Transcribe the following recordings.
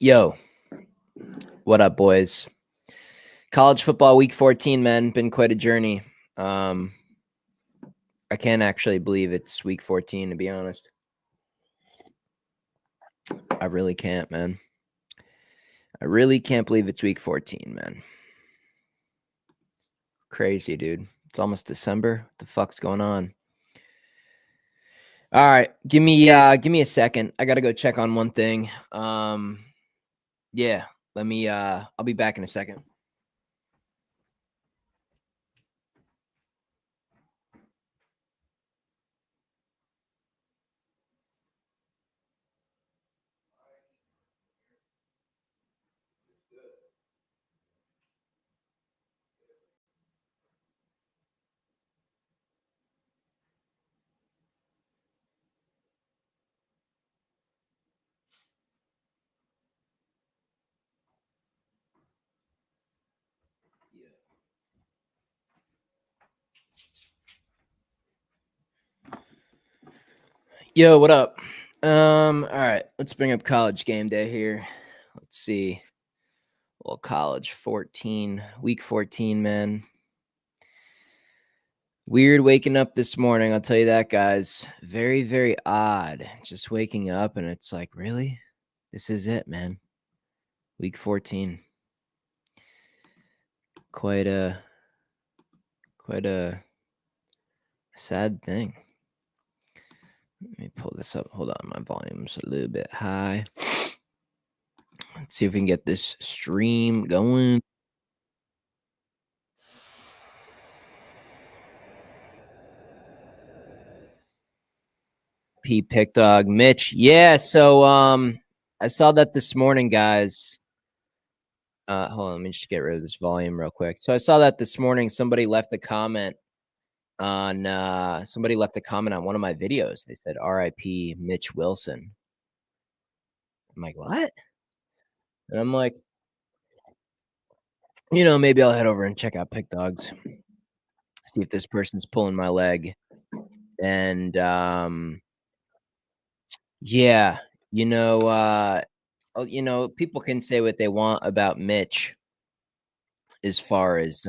Yo, what up, boys? College football week 14, man. Been quite a journey. I can't actually believe it's week 14, to be honest. I really can't, man. I really can't believe it's week 14, man. Crazy, dude. It's almost December. What the fuck's going on? All right, give me a second. I gotta go check on one thing. Yeah, let me. I'll be back in a second. Yo, what up? All right, let's bring up college game day here. Let's see. Well, college 14, week 14, man. Weird waking up this morning, I'll tell you that, guys. Very, very odd. Just waking up and it's like, really? This is it, man. Week 14. Quite a sad thing. Let me pull this up. Hold on, my volume's a little bit high. Let's see if we can get this stream going. P Pick Dog, Mitch. Yeah, so I saw that this morning, guys. Hold on, let me just get rid of this volume real quick. So I saw that this morning. Somebody left a comment on one of my videos. They said R.I.P. Mitch Wilson. I'm like, what? And I'm like, maybe I'll head over and check out Pick Dogs, see if this person's pulling my leg. And yeah, people can say what they want about Mitch as far as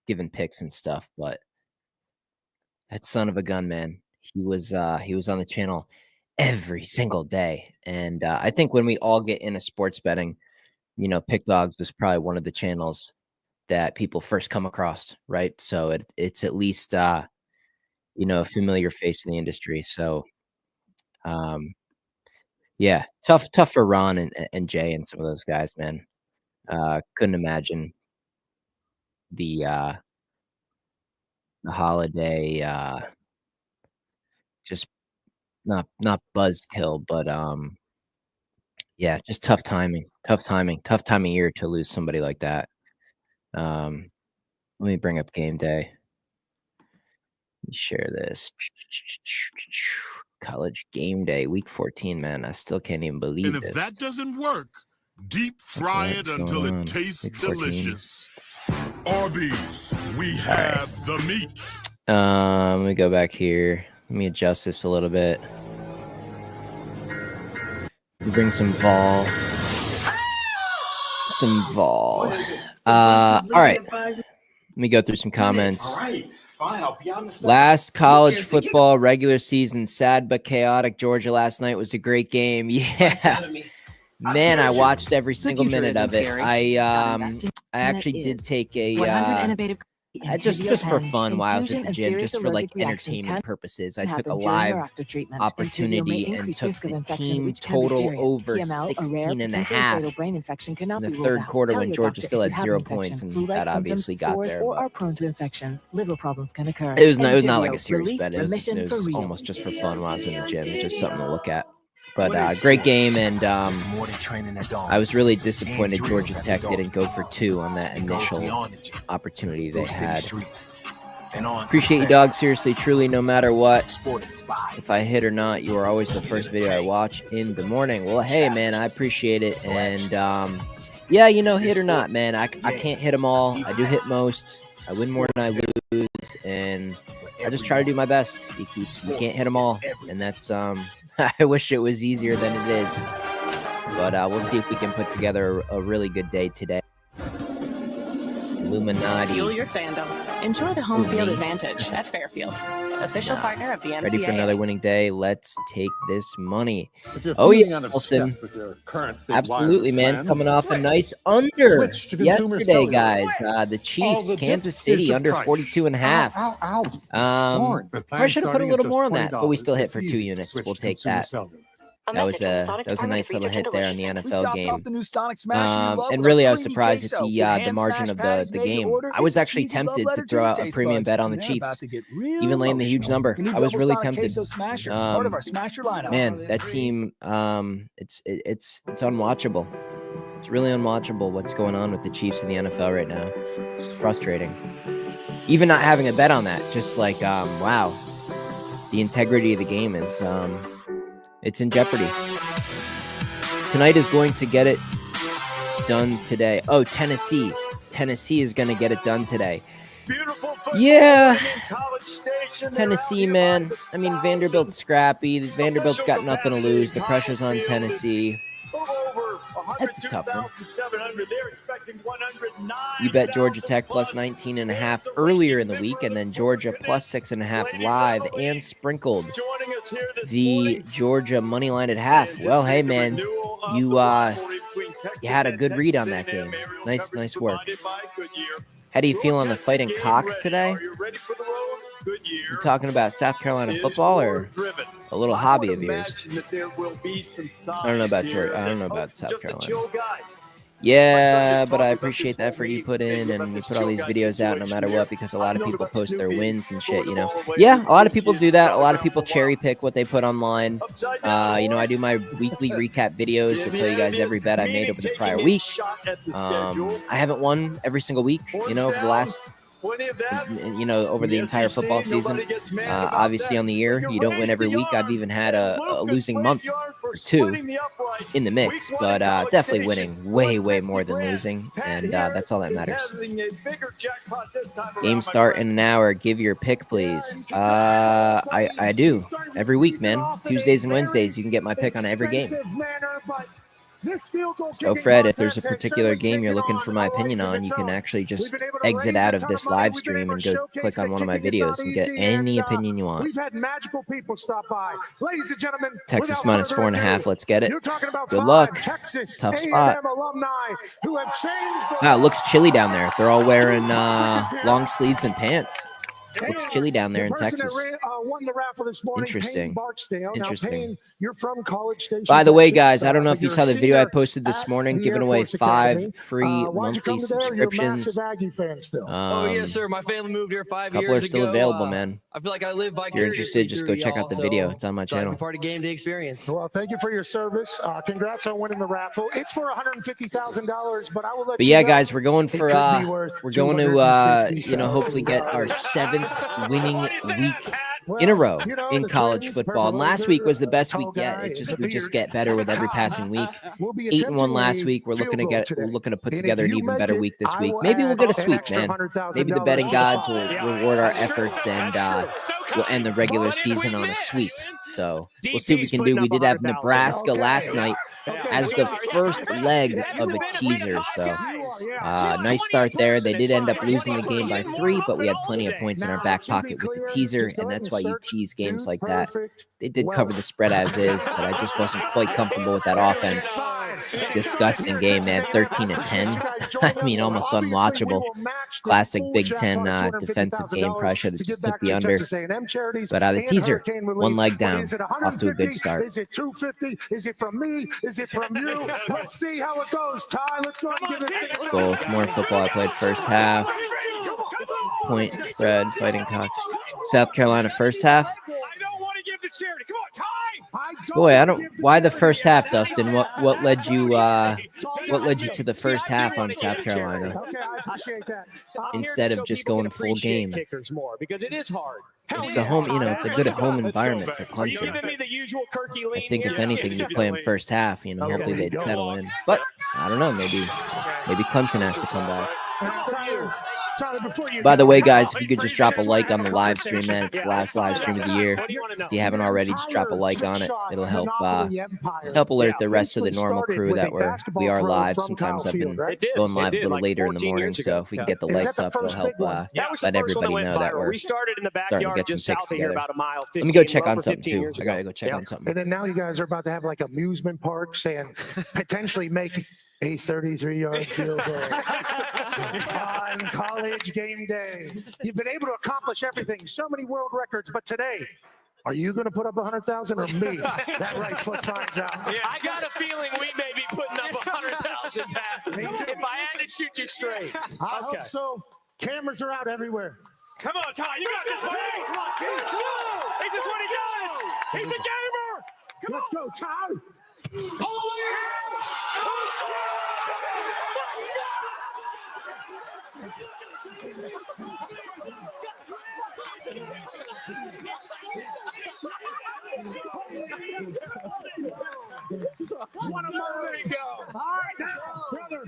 giving picks and stuff, but that son of a gun, man, he was on the channel every single day. And I think when we all get into sports betting, Pick Dogs was probably one of the channels that people first come across, right? So it's at least a familiar face in the industry. So yeah, tough for Ron and Jay and some of those guys, man. Couldn't imagine the holiday just not buzzkill, but yeah, just tough timing of year to lose somebody like that. Let me bring up Game Day. Let me share this. College Game Day, week 14, man. I still can't even believe And if that doesn't work, deep fry it until it tastes delicious. Arby's, we have the meat. Let me go back here. Let me adjust this a little bit. Bring some vol. All right. Let me go through some comments. All right. Fine, I'll be on the Last college football regular season, sad but chaotic. Georgia last night was a great game. Yeah. Man, I watched every single minute of it. I actually did take a just for fun while I was at the gym, just for like entertainment purposes. I took a live opportunity and took the team total over 16 and a half in the third quarter when Georgia still had 0 points, and that obviously got there. It was not like a serious bet. It was almost just for fun while I was in the gym, just something to look at. But great game, and I was really disappointed Georgia Tech didn't go for 2 on that initial opportunity they had. Appreciate you, dog. Seriously, truly, no matter what, if I hit or not, you are always the first video I watch in the morning. Well, hey, man, I appreciate it. And yeah, hit or not, man, I can't hit them all. I do hit most. I win more than I lose, and I just try to do my best. You can't hit them all, and that's I wish it was easier than it is. But we'll see if we can put together a really good day today. Illuminati. Fuel your fandom. Enjoy the home field advantage at Fairfield, official partner of the NCAA. Ready for another winning day? Let's take this money. Oh yeah, Wilson. Absolutely, man. Coming off a nice under yesterday, guys. The Chiefs, Kansas City, under 42.5. I should have put a little more on that, but we still hit for 2 units. We'll take that. That was a nice little hit there on the NFL game. And really, I was surprised at the margin of the game. I was actually tempted to throw out a premium bet on the Chiefs, even laying the huge number. I was really tempted. Man, that team, it's unwatchable. It's really unwatchable what's going on with the Chiefs in the NFL right now. It's frustrating. Even not having a bet on that, just like, wow, the integrity of the game is... it's in jeopardy. Tonight is going to get it done today. Oh, Tennessee. Tennessee is going to get it done today. Yeah. Tennessee, man. I mean, Vanderbilt's scrappy. Vanderbilt's got nothing to lose. The pressure's on Tennessee. That's a tough one. You bet Georgia Tech plus 19.5 earlier in the week, and then Georgia plus 6.5 live and sprinkled the Georgia money line at half. Well, hey man, you had a good read on that game. Nice work. How do you feel on the Fighting Cocks today? You talking about South Carolina football or a little hobby of yours? I don't know about Georgia. I don't know about South Carolina. Yeah, but I appreciate the effort you put in, and you put all these videos out no matter what, because a lot of people post their wins and shit, you know. Yeah, a lot of people do that. A lot of people cherry pick what they put online. You know, I do my weekly recap videos to tell you guys every bet I made over the prior week. I haven't won every single week, you know, over the last... you know, over the entire football season. Obviously on the year, you don't win every week. I've even had a losing month or 2 in the mix, but definitely winning way more than losing, and that's all that matters. Game start in an hour. Give your pick, please. I do every week, man. Tuesdays and Wednesdays, you can get my pick on every game. So, Fred, if there's a particular game you're looking for my opinion on, you can actually just exit out of this live stream and go click on one of my videos and get any opinion you want. Texas minus 4.5. Let's get it. Good luck. Tough spot. Wow, it looks chilly down there. They're all wearing long sleeves and pants. It's chilly down there in Texas. Interesting. By the way, guys, I don't know if you saw the video I posted this morning, giving away 5 free monthly subscriptions. Oh, yes, sir. My family moved here 5 years ago. A couple are still available, man. I feel like I live vicariously. If you're interested, just go check out the video. It's on my channel. Part of Game Day experience. Well, thank you for your service. Congrats on winning the raffle. It's for $150,000, but I will let you know, guys, we're going for we're going to you know, hopefully get our 7th winning week in a row in college football. And last week was the best week yet. We just get better with every passing week. 8-1 last week. We're looking to put together an even better week this week. Maybe we'll get a sweep, man. Maybe the betting gods will reward our efforts, and we'll end the regular season on a sweep. So we'll see what we can do. We did have Nebraska last night as the first leg of a teaser. So nice start there. They did end up losing the game by 3, but we had plenty of points in our back pocket with the teaser, and that's why you tease games like that. They did cover the spread as is, but I just wasn't quite comfortable with that offense. Disgusting game, man. 13-10. I mean, almost unwatchable. Classic Big Ten defensive game pressure that just took the under. But the teaser, one leg down, off to a good start. Is it 250? Is it from me? Is it from you? Let's see how it goes, Ty. Let's go and give it. Both more football. I played first half. Point spread, Fighting Cocks. South Carolina first half. Boy, I don't. Why the first half, Dustin? What led you? What led you to the first half on South Carolina instead of just going full game? It's a home, you know, it's a good home environment for Clemson. I think if anything, you play them first half, you know, hopefully they'd settle in. But I don't know, maybe Clemson has to come back. Tyler, before you By the go, way, guys, if you could just drop a like on the live stream, man. It's the last live stream of the year. If you haven't already, just drop a like on it. It'll help alert the rest of the normal crew that we are live. Sometimes I've been going live a little later in the morning, so if we can get the likes up, it'll help let everybody know that we're starting to get some picks together. Let me go check on something too. I gotta go check on something. And then now you guys are about to have like amusement park saying potentially make a 33-yard field goal on college game day. You've been able to accomplish everything, so many world records, but today, are you going to put up 100,000 or me? That right foot finds out. Yeah, I got a feeling we may be putting up 100,000, Pat. If I had to shoot you straight. I hope so. Cameras are out everywhere. Come on, Ty. You got this, buddy. Come on, Ty. This is what he does. He's a gamer. Let's go, Ty. What a moment ago. All right, now, brother.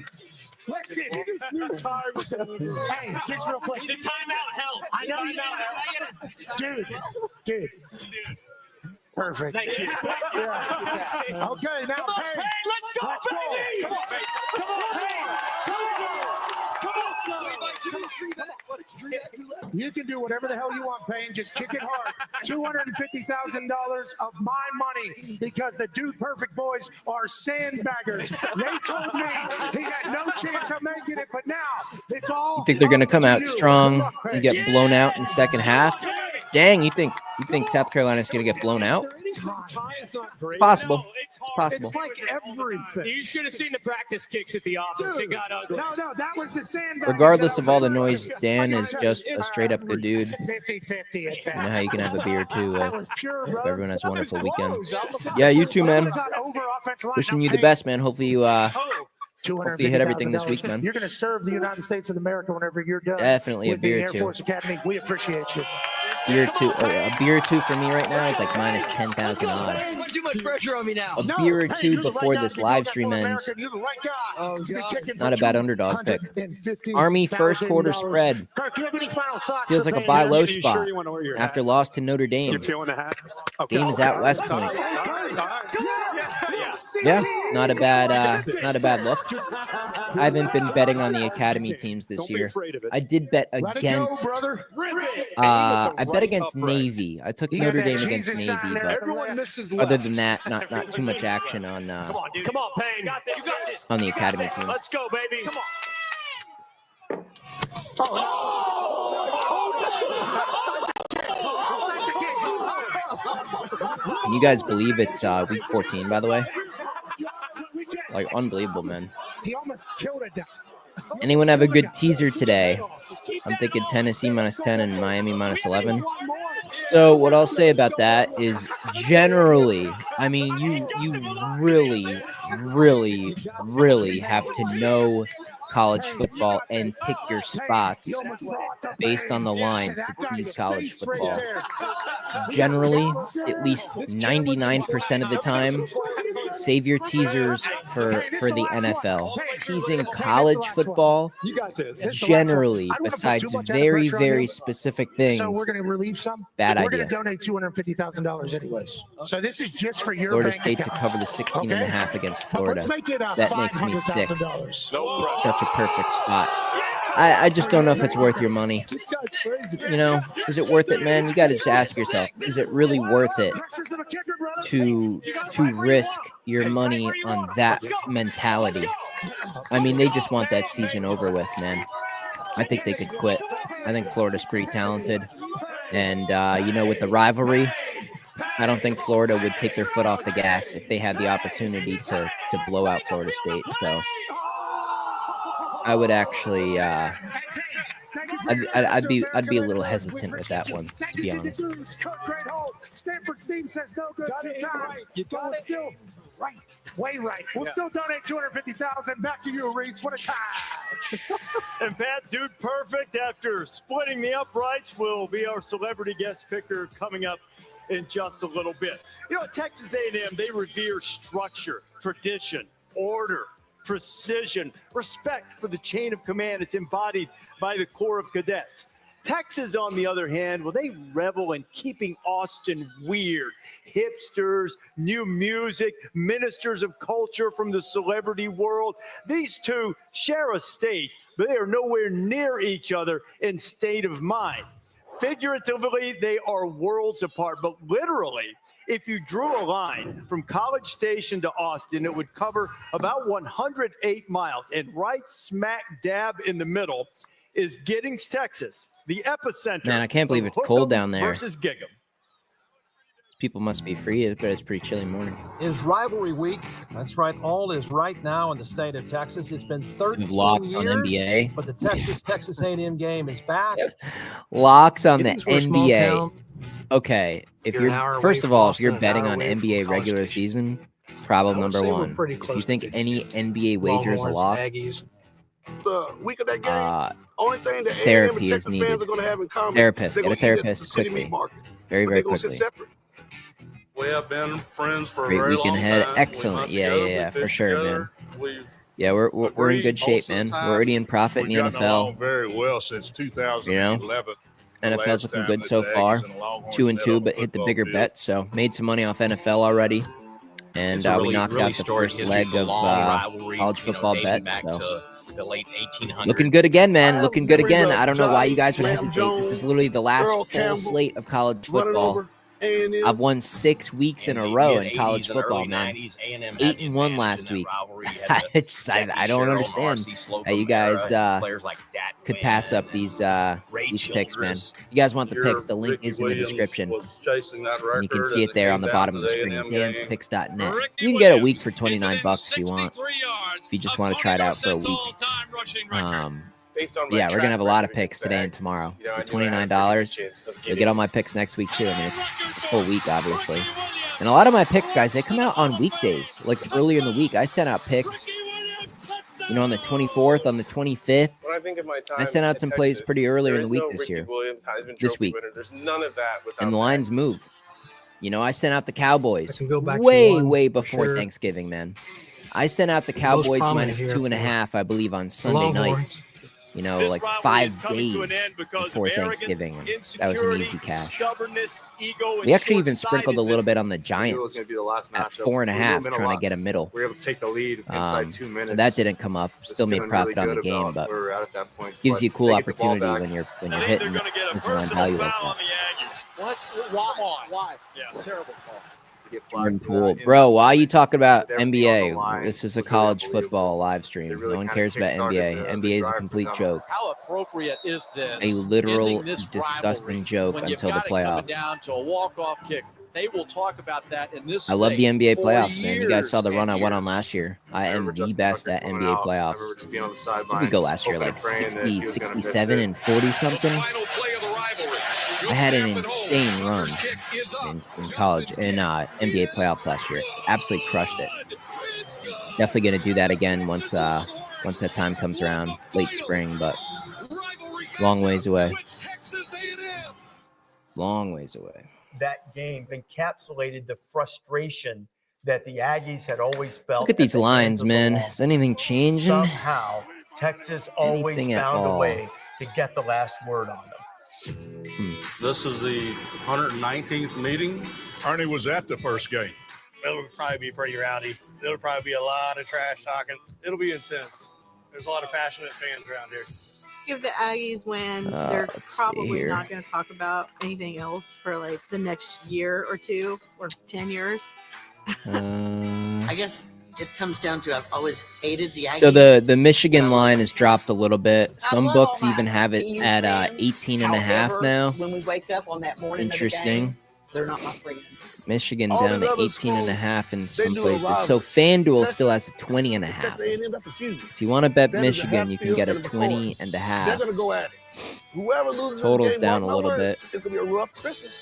Let's see. This new time. Hey, just real quick. The timeout helped. I know you. Dude. Perfect. Thank you. Yeah. Okay, now, Come on, Payne. Payne, let's go, baby. Come on, Payne. Come on, Payne. You can do whatever the hell you want, Payne. Just kick it hard. $250,000 of my money because the Dude Perfect boys are sandbaggers. They told me he had no chance of making it, but now it's all. You think they're going to come up out you. strong and get blown out in the second half? Dang, you think South Carolina's going to get blown out? Possible. It's possible. It's like everything. You should have seen the practice kicks at the office. It got ugly. No, that was the sandbag. Regardless of all the noise, Dan is just a straight-up good dude. 50-50 You know how you can have a beer, too. That was pure, Hope brother. everyone has a wonderful weekend. Yeah, you too, man. Wishing you the best, man. Hopefully you hit everything this week, man. You're going to serve the United States of America whenever you're done. Definitely a with the beer, Air too. Force Academy. We appreciate you. A beer or two for me right now is like minus 10,000 odds. Put too much pressure on me now. A beer or two before this live stream ends. Oh, God. Not a bad underdog pick. Army first quarter spread. Feels like a buy low spot after loss to Notre Dame. You're feeling the hat? Game is at West Point. Yeah, not a bad look. I haven't been betting on the academy teams this year. I did bet against. I bet against Navy. I took Notre Dame against Navy, but other than that, not too much action on Come on, Payne. You got this. on the academy team. Let's go, baby. Come on. Can you guys believe it's week 14, by the way? Like, unbelievable, man. He almost killed it down. Anyone have a good teaser today? I'm thinking Tennessee minus 10 and Miami minus 11. So what I'll say about that is generally, I mean, you really, really, really have to know college football and pick your spots based on the line to tease college football. Generally, at least 99% of the time, save your teasers for the NFL. Teasing college football, generally, besides very, very specific things, so we're going to relieve some. Bad We're idea. going to donate $250,000 anyways. So this is just for your Florida bank State to account. cover the 16 and a half against Florida. Let's make it That makes me sick. $500,000. Such a perfect spot. I just don't know if it's worth your money. You know, is it worth it, man? You got to just ask yourself, is it really worth it to risk your money on that mentality? I mean, they just want that season over with, man. I think they could quit. I think Florida's pretty talented. And, you know, with the rivalry, I don't think Florida would take their foot off the gas if they had the opportunity to blow out Florida State. So I would actually, I'd be a little hesitant with that one, to be honest. Stanford Steve says no good 2 times. But we're still right, way right. We'll still donate $250,000. Back to you, Reese. What a time! And Pat, Dude Perfect, after splitting the uprights, will be our celebrity guest picker coming up in just a little bit. You know, at Texas A&M, they revere structure, tradition, order, precision, respect for the chain of command. It's embodied by the Corps of Cadets. Texas, on the other hand, well, they revel in keeping Austin weird. Hipsters, new music, ministers of culture from the celebrity world. These two share a state, but they are nowhere near each other in state of mind. Figuratively, they are worlds apart, but literally, if you drew a line from College Station to Austin, it would cover about 108 miles. And right smack dab in the middle is Giddings, Texas, the epicenter. Man, I can't believe it's Hookem cold down there. versus Gig'em. People must be free, but it's a pretty chilly morning. Is rivalry week. That's right. All is right now in the state of Texas. It's been 13 Locks years, on NBA. but the Texas A&M game is back. Locks on the Giddings, we're a small NBA. town. Okay, if You're an you're hour first away of from all, if Austin, you're an betting hour on away from NBA College regular Station. season, problem I would number say we're one. pretty If you close think to any NBA wager is a Longhorns, lock, Aggies. The week of that game, only thing that A&M therapy and is Texas needed. fans are going to have in common, Therapist, they're get a gonna eat at the therapist city quickly. meat market. Very, But very they're gonna sit quickly. separate. We have been friends for Great a very weekend long ahead. time. Excellent. We Yeah, hunt yeah, together, yeah, we for fish sure, together. man. We Yeah, we're in agree good shape, most of the man. time. We're already in profit in We've the gotten NFL. along very well since 2011. NFL's looking good so far. 2-2, but hit the bigger bet, so made some money off NFL already. And we knocked out the first leg of college football bet. So. The late 1800s. Looking good again, man. Looking good again. I don't know why you guys would hesitate. This is literally the last full slate of college football. I've won 6 weeks in a row in college football, man. 8-1 last week. I don't understand how you guys could pass up these picks, man. If you guys want the picks, the link is in the description. And you can see it there on the bottom of the screen, danspicks.net. You can get a week for $29 if you want. If you just want to try it out for a week. Yeah, we're going to have a lot of picks today and tomorrow. For $29, you'll get all my picks next week, too. I mean, it's a full week, obviously. And a lot of my picks, guys, they come out on weekdays, like earlier in the week. I sent out picks, on the 24th, on the 25th. I sent out some plays pretty earlier in the week this year. This week. And the lines move. I sent out the Cowboys way before Thanksgiving, man. I sent out the Cowboys minus 2.5, I believe, on Sunday night. Like 5 days before Thanksgiving. That was an easy cash. We actually even sprinkled a little bit on the Giants at 4.5, trying to get a middle. We were able to take the lead inside 2 minutes. So that didn't come up. Still made profit on the game, but gives you a cool opportunity when you're hitting the value like that. What? Why? Yeah, terrible call. Jordan Poole. Bro, why are you talking about NBA? This is a college football live stream. No one cares about NBA. NBA is a complete joke. How appropriate is this? A literal disgusting joke until the playoffs. Down to a walk-off kick. They will talk about that in this. I love the NBA playoffs, man. You guys saw the run I went on last year. I am the best at NBA playoffs. Did we go last year like 60, 67, and 40 something? I had an insane run in college in NBA playoffs last year. Absolutely crushed it. Definitely going to do that again once that time comes around, late spring, but long ways away. Long ways away. That game encapsulated the frustration that the Aggies had always felt. Look at these lines, man. Is anything changing? Somehow, Texas always found a way to get the last word on them. This is the 119th meeting. Ernie was at the first game. It'll probably be pretty rowdy. There'll probably be a lot of trash talking. It'll be intense. There's a lot of passionate fans around here. If the Aggies win, they're probably not going to talk about anything else for like the next year or 2 or 10 years. I guess it comes down to I've always hated the Aggies. So the Michigan line has dropped a little bit. Some books even have it at 18.5 now. When we wake up on that morning, interesting. They're not my friends. Michigan down to 18.5 in some places. So FanDuel still has a 20.5. If you want to bet Michigan, you can get a 20.5. They're gonna go at it. Whoever loses Totals down a little bit. It's gonna be a rough Christmas.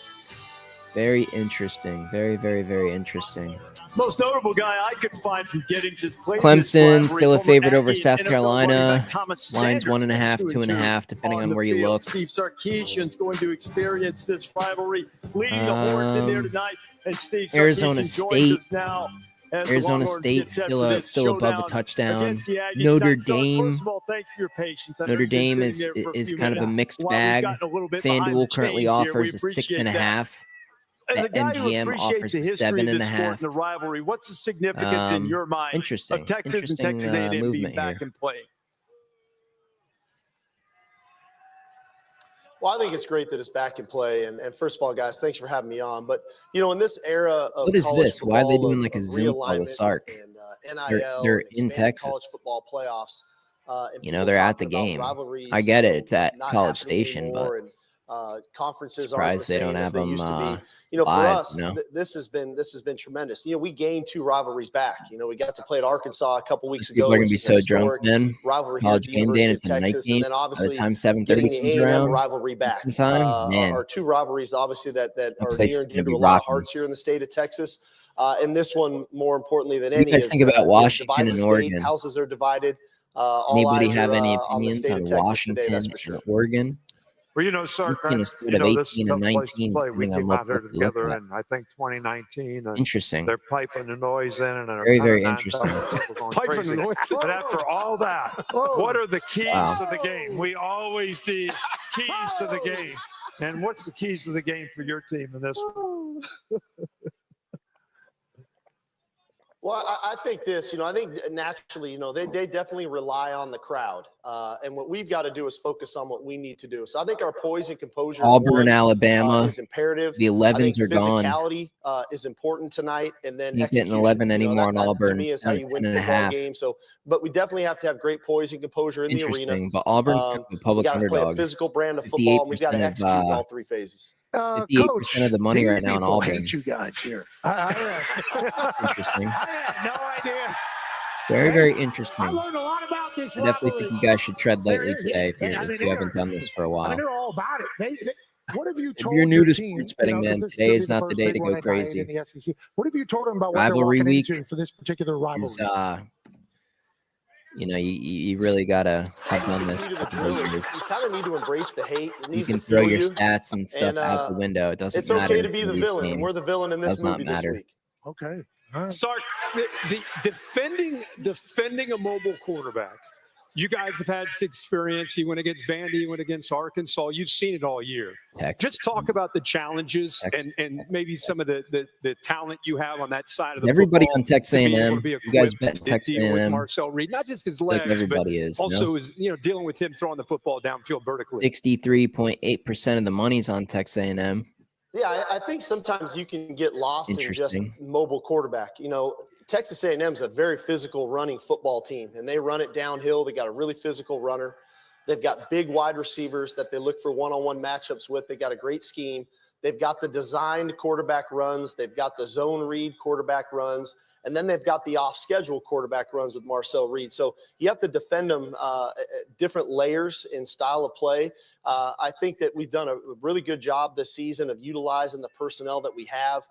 Very interesting. Very, very, very interesting. Most notable guy I could find from Giddings is Clemson still a favorite over South Carolina. Lines 1.5, 2.5, depending on where you look. Steve Sarkisian's going to experience this rivalry, leading the Horns in there tonight. And Steve Arizona Sarkisian State. joins us now as the Arizona Longhorns State get set for this still above a showdown touchdown. against the Aggies Notre tonight. So, Dame. first of all, thanks for your patience. I know Notre you've been Dame sitting there for a is few kind of a minutes mixed while we've bag. gotten a little bit behind the FanDuel currently chains here. We offers a appreciate that. 6.5. As a guy who MGM appreciates offers the a history of this sport 7.5. and the rivalry, what's the significance in your mind Interesting. of Texas and Interesting, Texas A&M being movement back here. in play? Well, I think it's great that it's back in play. And first of all, guys, thanks for having me on. But, in this era of What is college this? Why are they football, doing like a Zoom call with Sark? and NIL, They're and in expanded Texas. college football playoffs. And They're at the game. I get it. It's at not College happening Station, anymore, but conferences aren't the surprised they same don't as have they them used to be. For live, us, you know? this has been tremendous. We gained 2 rivalries back. We got to play at Arkansas a couple weeks ago. People are gonna be which is so a drunk historic then. rivalry here College at the game day and University it's of a night Texas, game. and then By the obviously time 7:30 getting the comes A&M around, rivalry back. man, Are 2 rivalries obviously that are place near is and gonna dear to be a lot of rocking. hearts here in the state of Texas. And this one, more importantly than What do any, you guys think about Washington and Oregon? Houses are divided. All Anybody eyes have are, any on the opinions state on of Texas Washington today, that's for sure. and Oregon? Well, Sark, We've seen a split of this is 18 a and tough place to 19, play. We depending on came what out here book you look together at. in, I think, 2019. And Interesting. they're piping the noise in, and Very, very interesting. Piping the noise. But after all that, what are the keys to the game? We always need keys to the game. And what's the keys to the game for your team in this one? Well, I think this, I think naturally, they definitely rely on the crowd. And what we've got to do is focus on what we need to do. So I think our poise and composure Auburn, Alabama, is imperative. the 11s are gone. Physicality is important tonight. And then You can't get an 11 anymore in Auburn. To me is how you win football games. So, but we definitely have to have great poise and composure in the arena. Interesting, but Auburn's kind of a public we got to play a underdog. physical brand of football, and we've got to execute in all 3 phases. 58% of the money right now in people Auburn. hate you guys here. Interesting. I had no idea. Very, very interesting. I learned a lot about this. I definitely think you guys should tread lightly today if you haven't done this for a I while. mean, they're all about it. What have you If told you're new your to team, sports betting, man, today is not the day to go crazy. In the SEC? What have you told them about what Rivalry they're week walking into for this particular rivalry? You really gotta have done this. You kind of need to embrace the hate. You can throw your stats and stuff out the window. It doesn't matter. It's okay to be the villain, and we're the villain in this movie this week. Okay. Sark, the defending a mobile quarterback. You guys have had experience. You went against Vandy. You went against Arkansas. You've seen it all year. Just talk about the challenges and maybe some of the talent you have on that side of the everybody football on Texas A&M. You guys bet Texas with A&M. Marcel Reed, not just his legs, Like everybody but is, also is dealing with him throwing the football downfield vertically. 63.8% of the money's on Texas A&M. Yeah, I think sometimes you can get lost in just mobile quarterback. Texas A&M is a very physical running football team, and they run it downhill. They got a really physical runner. They've got big wide receivers that they look for one-on-one matchups with. They got a great scheme. They've got the designed quarterback runs. They've got the zone read quarterback runs. And then they've got the off-schedule quarterback runs with Marcel Reed. So you have to defend them different layers in style of play. I think that we've done a really good job this season of utilizing the personnel that we have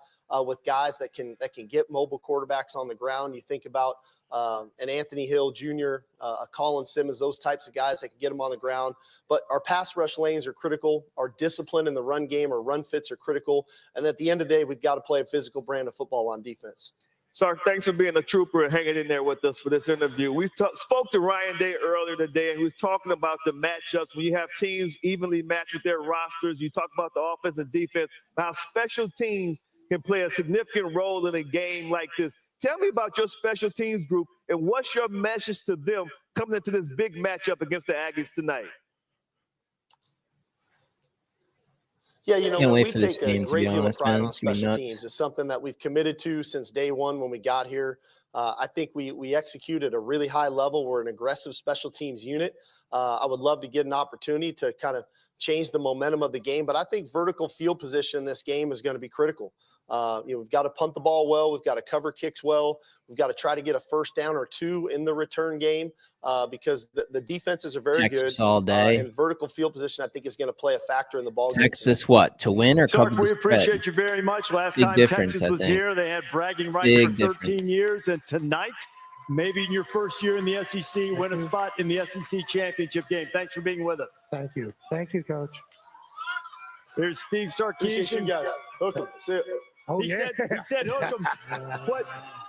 with guys that can get mobile quarterbacks on the ground. You think about an Anthony Hill Jr., a Colin Simmons, those types of guys that can get them on the ground. But our pass rush lanes are critical. Our discipline in the run game or run fits are critical. And at the end of the day, we've got to play a physical brand of football on defense. Sark, thanks for being a trooper and hanging in there with us for this interview. We spoke to Ryan Day earlier today, and he was talking about the matchups. When you have teams evenly matched with their rosters, you talk about the offense and defense, how special teams can play a significant role in a game like this. Tell me about your special teams group, and what's your message to them coming into this big matchup against the Aggies tonight? Yeah, Can't wait we for this take game, a to great be deal of honest, pride man. on It's gonna be special nuts. teams. It's something that we've committed to since day one when we got here. I think we execute at a really high level. We're an aggressive special teams unit. I would love to get an opportunity to kind of change the momentum of the game, but I think vertical field position in this game is going to be critical. We've got to punt the ball well. We've got to cover kicks well. We've got to try to get a first down or two in the return game because the defenses are very Texas good. all day. And vertical field position, I think, is going to play a factor in the ball game. Texas what? To win or cover Sark, the we spread? appreciate you very much. Last Big time difference, Texas I was think. here, they had bragging rights Big for 13 difference. years. And tonight, maybe in your first year in the SEC, win a spot in the SEC championship game. Thanks for being with us. Thank you. Thank you, Coach. Here's Steve Appreciate you Sarkisian. guys. Hook 'em. See ya. Oh, He said, hook 'em.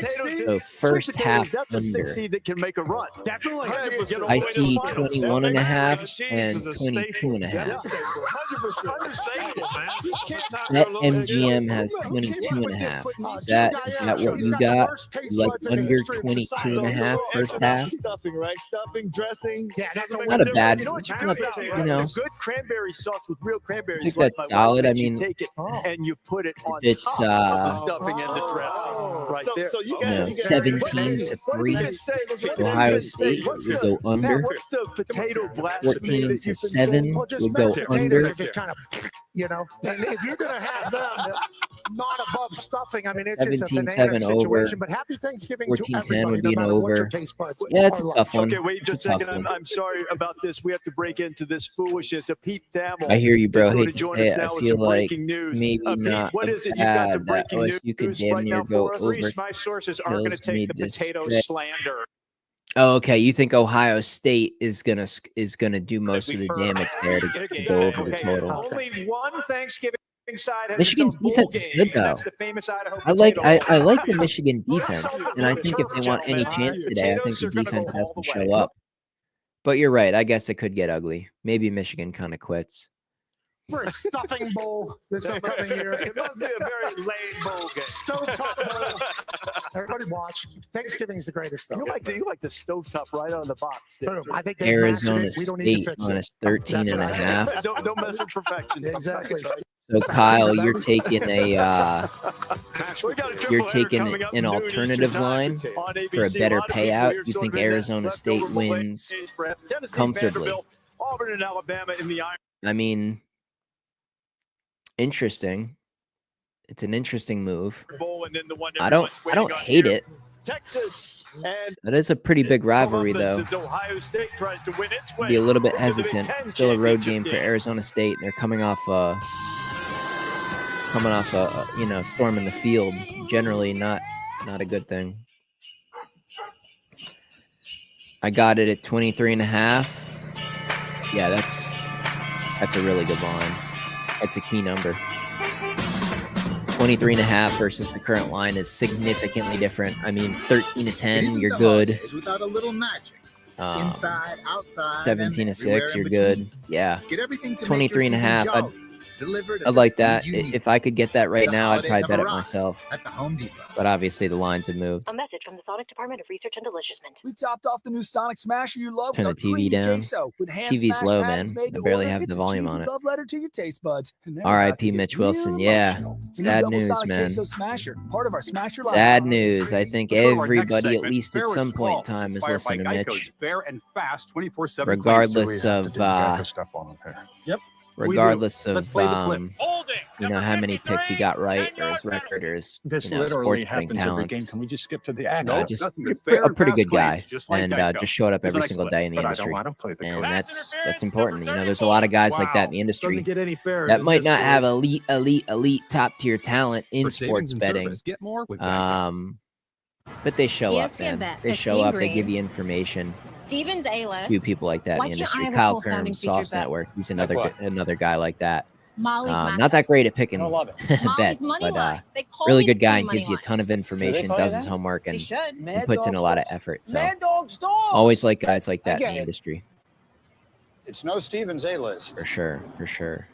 potatoes. So first half That's a 6 under. seed that can make a run. Definitely. I see 21.5 and 22.5. 100%. Net MGM has 22.5. Is that what you got? You like under 22.5? half, first half. Stuffing, right? Stuffing, dressing. Yeah, that's Not a bad, You know what you do not, with you know. the good cranberry sauce with real cranberries. I think like that's my wife solid. I makes, you mean, take it and you put it on it's, top of the stuffing and the dressing, right there. So you you know, got 17-3. Ohio State would go under. What's the potato blasphemy 14-7 would go Potatoes under. are just kind of, you know, and if you're going to have them not above stuffing, I mean, it's just a 17-7 banana over. situation. But happy Thanksgiving to 14-10 everybody, would no be an matter what your over. taste buds Yeah, it's a are tough one. Okay, wait It's just a a tough second. one. I'm sorry about this. We have to break into this foolishness. Pete Thamel. I hear you, bro. is going Hate to join say us it. I now with feel some like breaking news. maybe Pete, not what a is it? You've got some bad that breaking OSU could news damn right near now go for us. over. Reese, my sources aren't going to Kills me take the potato distress. slander. Oh, okay. You think Ohio State is gonna do most of the damage there to go over the total? Only one Thanksgiving side has Michigan's its own bowl defense is game, good and though. that's the famous Idaho I like Potato Bowl. I like the Michigan defense, and I think if they want any chance today, I think the defense has to show up. But you're right. I guess it could get ugly. Maybe Michigan kind of quits. for a stuffing bowl this upcoming year. It must be a very lame bowl game. Stovetop bowl. Everybody watch. Thanksgiving's the greatest, though. You like the stovetop right on the box. Boom. I think they Arizona mastered it. We don't need to State fix it. minus 13 and a half. Don't mess with perfection. Exactly. So Kyle, you're taking an alternative line for a better payout. You think Arizona State wins comfortably? Auburn and Alabama in the iron. I mean, interesting. It's an interesting move. I don't hate it. Texas and That is a pretty big rivalry, though. Ohio State tries to win its way. Be a little bit to the Big hesitant. Ten Still a road championship game for Arizona State. They're coming off a storm in the field. Generally, not a good thing. I got it at 23.5. Yeah, that's a really good line. That's a key number. 23.5 versus the current line is significantly different. I mean, 13-10, you're good. Without a little magic. Inside, outside, 17-6, you're good. Yeah. Get everything to 23.5. I'd like that. If I could get that right now, I'd probably bet it myself. At the Home Depot. But obviously, the lines have moved. A message from the Sonic Department of Research and Deliciousment. We topped off the new Sonic Smasher you love Turn with the our TV creamy down. queso with hand TV's smashed low, patties man. made to I barely order. have It's the a volume cheesy on it. love letter to your taste buds. And they're about R.I.P. to get Mitch Wilson. real Yeah. emotional. The new Sad double news, Sonic man. Queso Smasher, part of our Smasher line. Sad news. I think Let's go to our next everybody, at segment. least at Fair some is point in small, time, is inspired by listening to Geico's Mitch. fair and fast 24/7 Regardless of step on him here. Yep. regardless of play the clip. how many picks he got right, or his record, or his This literally literally sports betting happens every game. talents. Can we just skip to the Just nothing but a fair and pretty fast good guy, claims, just like and Geico. just showed up Here's every the next single clip, day in the but industry, I don't play the and code. that's important. You know, there's a lot of guys like that in the industry Doesn't get any fairer that than might this, not have boys. elite top tier talent in For sports savings and betting. service, get more with Geico. But they show up, ESPN man. Bet, They 15 show up. They green. give you information. Steven's A-list. Few people like that Why in the can't I industry. have a Kyle full sounding Kern, feature Sauce bet? Network. He's Like another guy like that. Molly's Not that great at picking Molly's bets, money but lines. They call really me the good guy queen and of gives you a money ton of information, call does you his that? homework, They and should. he Mad puts in a Dog lot of Sports. effort. So Mad Dog's dog. always like guys like that in get the it. industry. It's no Stevens A-list. For sure.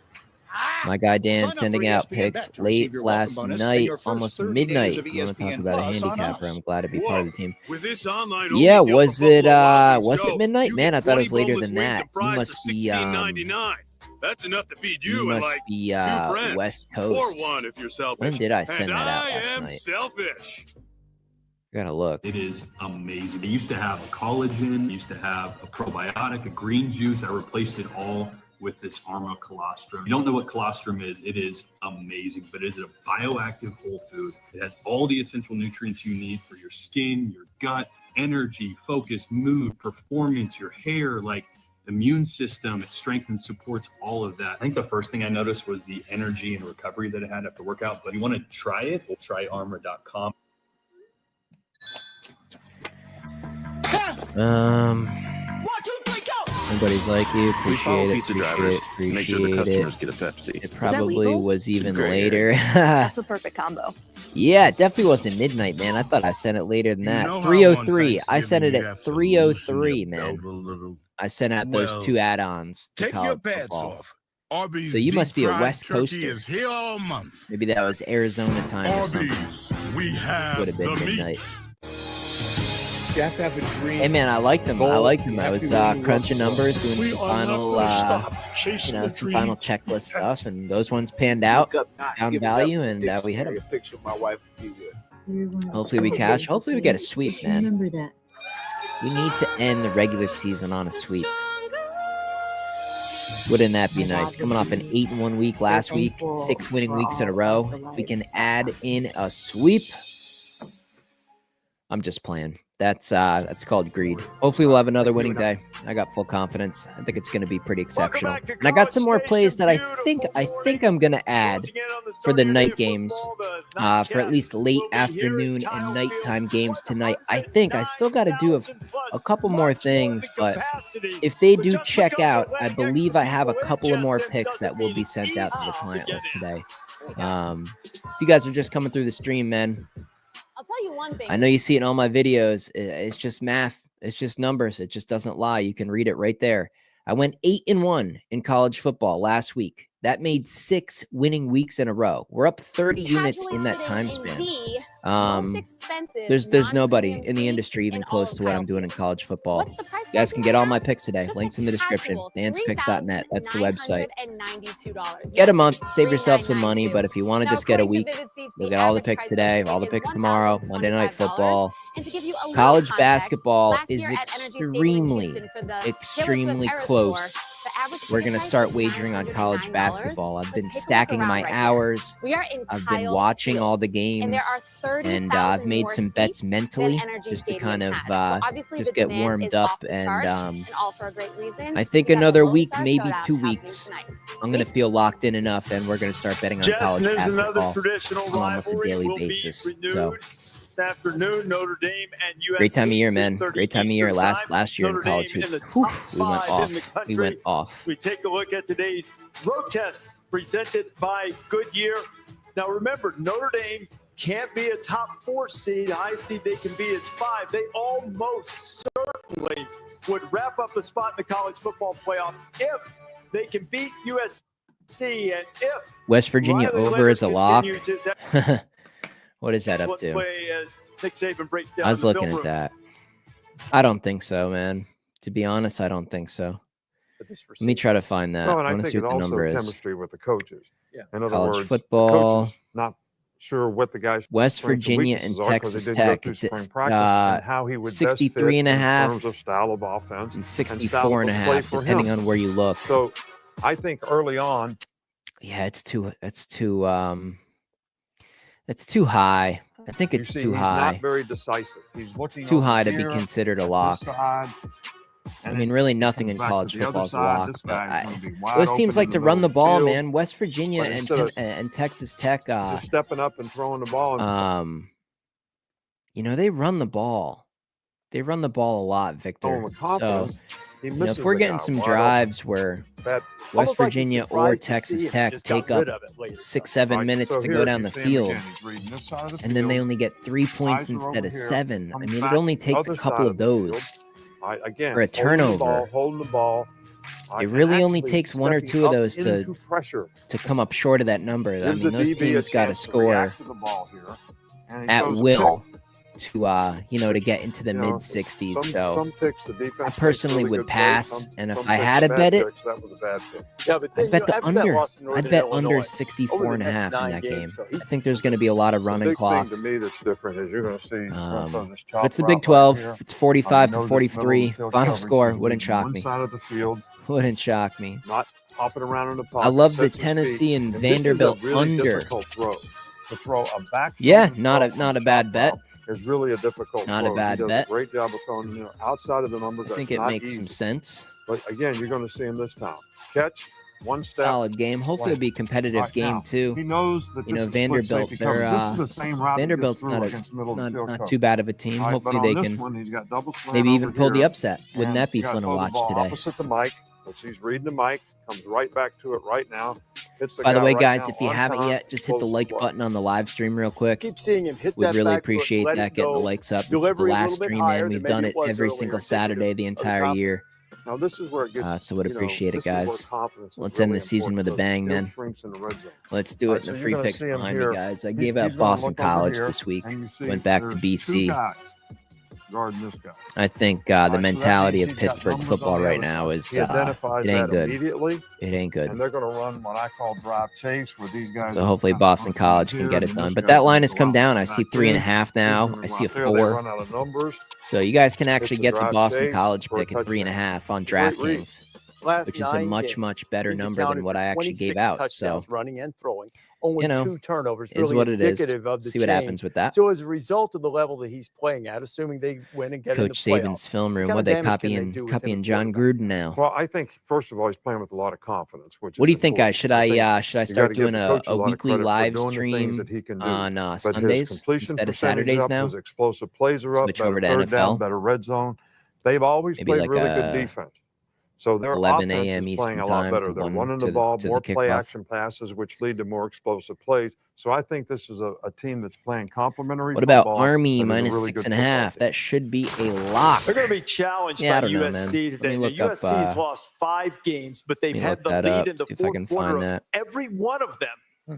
My guy Dan sending out picks late last night, almost midnight. You want to talk about a handicapper? I'm glad to be part of the team. With this online Yeah, only deal was for it Buffalo Wild was Wings it midnight? you Man, get I thought it was 20 later boneless than wings that. and You fries must for be $16.99. That's enough to feed you and like be two friends. West Or Coast. one if you're selfish. When did I send and that out I last am night? selfish. I gotta look. It is amazing. It used to have a collagen, it used to have a probiotic, a green juice. I replaced it all with this Arma colostrum. You don't know what colostrum is, it is amazing, but it is a bioactive whole food. It has all the essential nutrients you need for your skin, your gut, energy, focus, mood, performance, your hair, like immune system. It strengthens, supports all of that. I think the first thing I noticed was the energy and recovery that it had after workout, but if you want to try it, we'll try armor.com. Nobody's like you. We follow Appreciate it. pizza drivers. Make sure the customers get a Pepsi. It probably legal? was even great later. That's a perfect combo. Yeah, it definitely wasn't midnight, man. I thought I sent it later than that. know how 3:03. on I sent it Thanksgiving you at have to loosen 3:03, your man. belt a little? I sent out Well, those two add-ons to Take your college pads football. off. Arby's So you must be a deep-fried West turkey Coaster. is here all month. Maybe that was Arizona time or Arby's, something. we have Would have been the midnight. meat. You have to have a dream. Hey man, I liked them. I was crunching numbers, doing some final, some final checklist stuff, and those ones panned out, found value, and we hit them. Hopefully we cash. Hopefully we get a sweep, man. Remember that. We need to end the regular season on a sweep. Wouldn't that be nice? Coming off an 8-1 week last week, 6 winning weeks in a row. If we can add in a sweep, I'm just playing. That's called greed. Hopefully we'll have another winning day. I got full confidence. I think it's going to be pretty exceptional. And I got some more plays that I think I'm going to add for the night games, for at least late afternoon and nighttime games tonight. I think I still got to do a couple more things, but if they do check out, I believe I have a couple of more picks that will be sent out to the client list today. If you guys are just coming through the stream, man, I'll tell you one thing. I know you see it in all my videos. It's just math. It's just numbers. It just doesn't lie. You can read it right there. I went 8-1 in college football last week. That made 6 winning weeks in a row. We're up 30 units in that time span. There's nobody in the industry even close to what I'm doing in college football. You guys can get all my picks today. Links in the description. danspicks.net. That's the website. Get a month. Save yourself some money. But if you want to just get a week, you'll get all the picks today, all the picks tomorrow, Monday Night Football. College basketball is extremely close. We're going to start wagering on college basketball. I've been stacking my hours. I've been watching all the games, and I've made some bets mentally just to kind of just get warmed up. And I think another week, maybe 2 weeks, I'm going to feel locked in enough, and we're going to start betting on college basketball on almost a daily basis. So afternoon, Notre Dame and USC. Great time of year, man. Great time of year. Last year in college, we went off. We take a look at today's road test presented by Goodyear. Now, remember, Notre Dame can't be a top 4 seed. High seed they can be is 5. They almost certainly would wrap up a spot in the college football playoff if they can beat USC and if West Virginia over is a lock. What is that up to? I was looking at that. I don't think so, man. To be honest, I don't think so. Let me try to find that. No, and I want to see what the number is. Chemistry with the coaches. Yeah. In other College words, football. Not sure what the guys. West Virginia and Texas Tech. It's 63.5 in terms of style of offense and 64.5, depending on where you look. So, I think early on. Yeah, it's too high. I think it's too high. Not very decisive. He's looking. It's too high to be considered a lock. I mean, really nothing in college football is a lock. Those teams like to run the ball, man. West Virginia and Texas Tech. Stepping up and throwing the ball. They run the ball. They run the ball a lot, Victor. So, if we're getting some drives where West Virginia or Texas Tech take up 6-7 minutes to go down the field, and then they only get 3 points instead of 7. I mean, it only takes a couple of those for a turnover. Holding the ball. It really only takes 1 or 2 of those to come up short of that number. I mean, those teams got to score at will to get into the mid 60s. So I personally would pass, and if I had to bet it, I'd bet the under. I'd bet under 64.5 in that game. I think there's going to be a lot of running clock. To me, that's different. Is you're going to see. It's the Big 12. It's 45-43. Final score wouldn't shock me. Wouldn't shock me. Not hopping around in the pocket. I love the Tennessee and Vanderbilt under. To throw a back. Yeah, not a bad bet. Is really a difficult. Not a bad bet. Great job of throwing outside of the numbers. I think it makes some sense. But again, you're going to see him this time. Catch one step. Solid game. Hopefully, it'll be a competitive game too. He knows that Vanderbilt. This is the same route. Vanderbilt's not too bad of a team. Hopefully, they can maybe even pull the upset. Wouldn't that be fun to watch today? Opposite the mic. He's reading the mic, comes right back to it right now. By the way, guys, if you haven't yet, just hit the like button on the live stream real quick. Keep seeing him hit that. We'd really appreciate that, getting the likes up. This is the last stream, man. We've done it every single Saturday the entire year. Now this is where it gets. So would appreciate it, guys. Let's end the season with a bang, man. Let's do it in the free picks behind me, guys. I gave out Boston College this week. Went back to BC. guarding this guy. I think the mentality of Pittsburgh football right now is he identifies it ain't that good. immediately. It ain't good. And they're going to run what I call drive chase, where these guys. So hopefully Boston College can get it done. But that line has come down. I see 3.5 now. I see a 4. Run out of numbers. So you guys can actually get the Boston College pick at 3.5 on DraftKings, which is a much better number than what I actually gave out. So running and throwing. Only 2 turnovers. Is really what it is. Of the See what happens with that. So as a result of the level that he's playing at, assuming they win and get Coach in the Saban's film room, what they copying John Gruden now. Well, I think first of all he's playing with a lot of confidence. Which what do you think, guys? Should I start doing a weekly live stream on Sundays instead of Saturdays now? His explosive plays are up. Switch over to third NFL. Down, better red zone. They've always Maybe played like really good defense. So their 11 offense a.m. is Eastern playing a lot time better. to They're one- running to the ball, to more the play kickoff. action passes, which lead to more explosive plays. So I think this is a team that's playing complementary. What about football Army and is a minus really good 6.5? That should be a lock. They're going to be challenged Yeah, I by don't know, man. USC Let today. me look Now, up, USC's lost 5 games, but they've let me had look the that lead up, in the see if I can fourth quarter find of that. every one of them.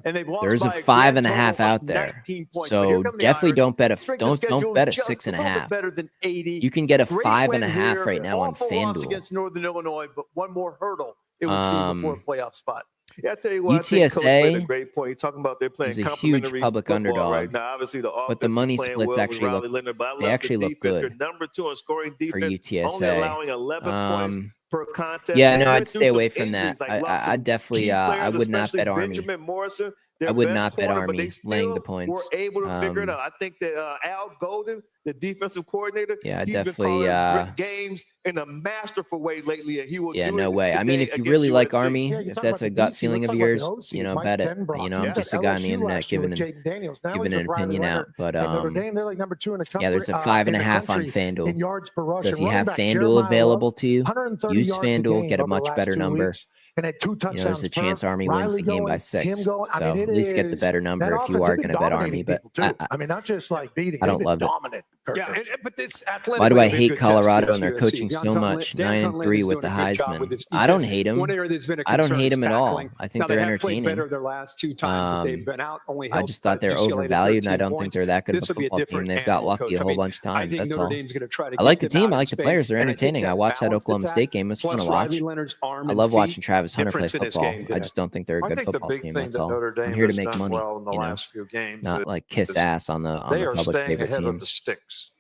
And they've lost There's a by 5.5 total of out there, 19 points. But so here come the definitely Irish. don't bet a Strength of schedule don't bet a just a little bit 6.5. better than 80. You can get a Great 5.5 win right here. now on Awful loss FanDuel. against Northern Illinois, but one more hurdle it would seem before a playoff spot. Yeah, I tell you what, I think Coach UTSA made a great point. You're talking about they're playing is a huge complementary public football underdog, right now. Obviously, the offense but the money is playing splits well with actually Riley look Leonard, but I love they actually the look defense. good They're number 2 in scoring for defense, only UTSA. allowing 11 points per contest. Yeah, They no, went I'd through stay some away from that. injuries, like lots I of definitely key I players, would not especially bet Army. Benjamin Morrison, I their would best not bet corner, but they Army laying the still points. were able to figure it out. I think that Al Golden, the defensive coordinator, Yeah, he's definitely. been calling games in a masterful way lately, and he will Yeah, do no it way. I mean, today if you against really like USC. Army, Yeah, if that's a gut feeling of yours, bet it. I'm just a guy on the internet giving an opinion out. But They're like number 2 in the country. yeah, there's a 5.5 on FanDuel. in yards per rush. So if And you running have back FanDuel Jeremiah available Love, to you, 130 use yards a FanDuel, game get a over the much last better 2 number. weeks, and had 2 touchdowns. There's a chance per. Army wins Riley the game by going, 6. Him going. I So mean, at least get the better number if you are going to bet Army. But I mean, not just like beating. I don't love it. dominant. Yeah, but this athletic. Why do I hate Colorado and their coaching so much? 9-3 with the Heisman. I don't hate them. I don't hate them at all. I think they're entertaining. Better their last 2 times that they've been out. Only I just thought they're overvalued, and I don't think they're that good of a football team. They've got lucky a whole bunch of times. That's all. I like the team. I like the players. They're entertaining. I watched that Oklahoma State game. It's fun to watch. I love watching Travis Hunter play football. I just don't think they're a good football team. That's all. I'm here to make money. Not like kiss ass on the public favorite teams. Sticks.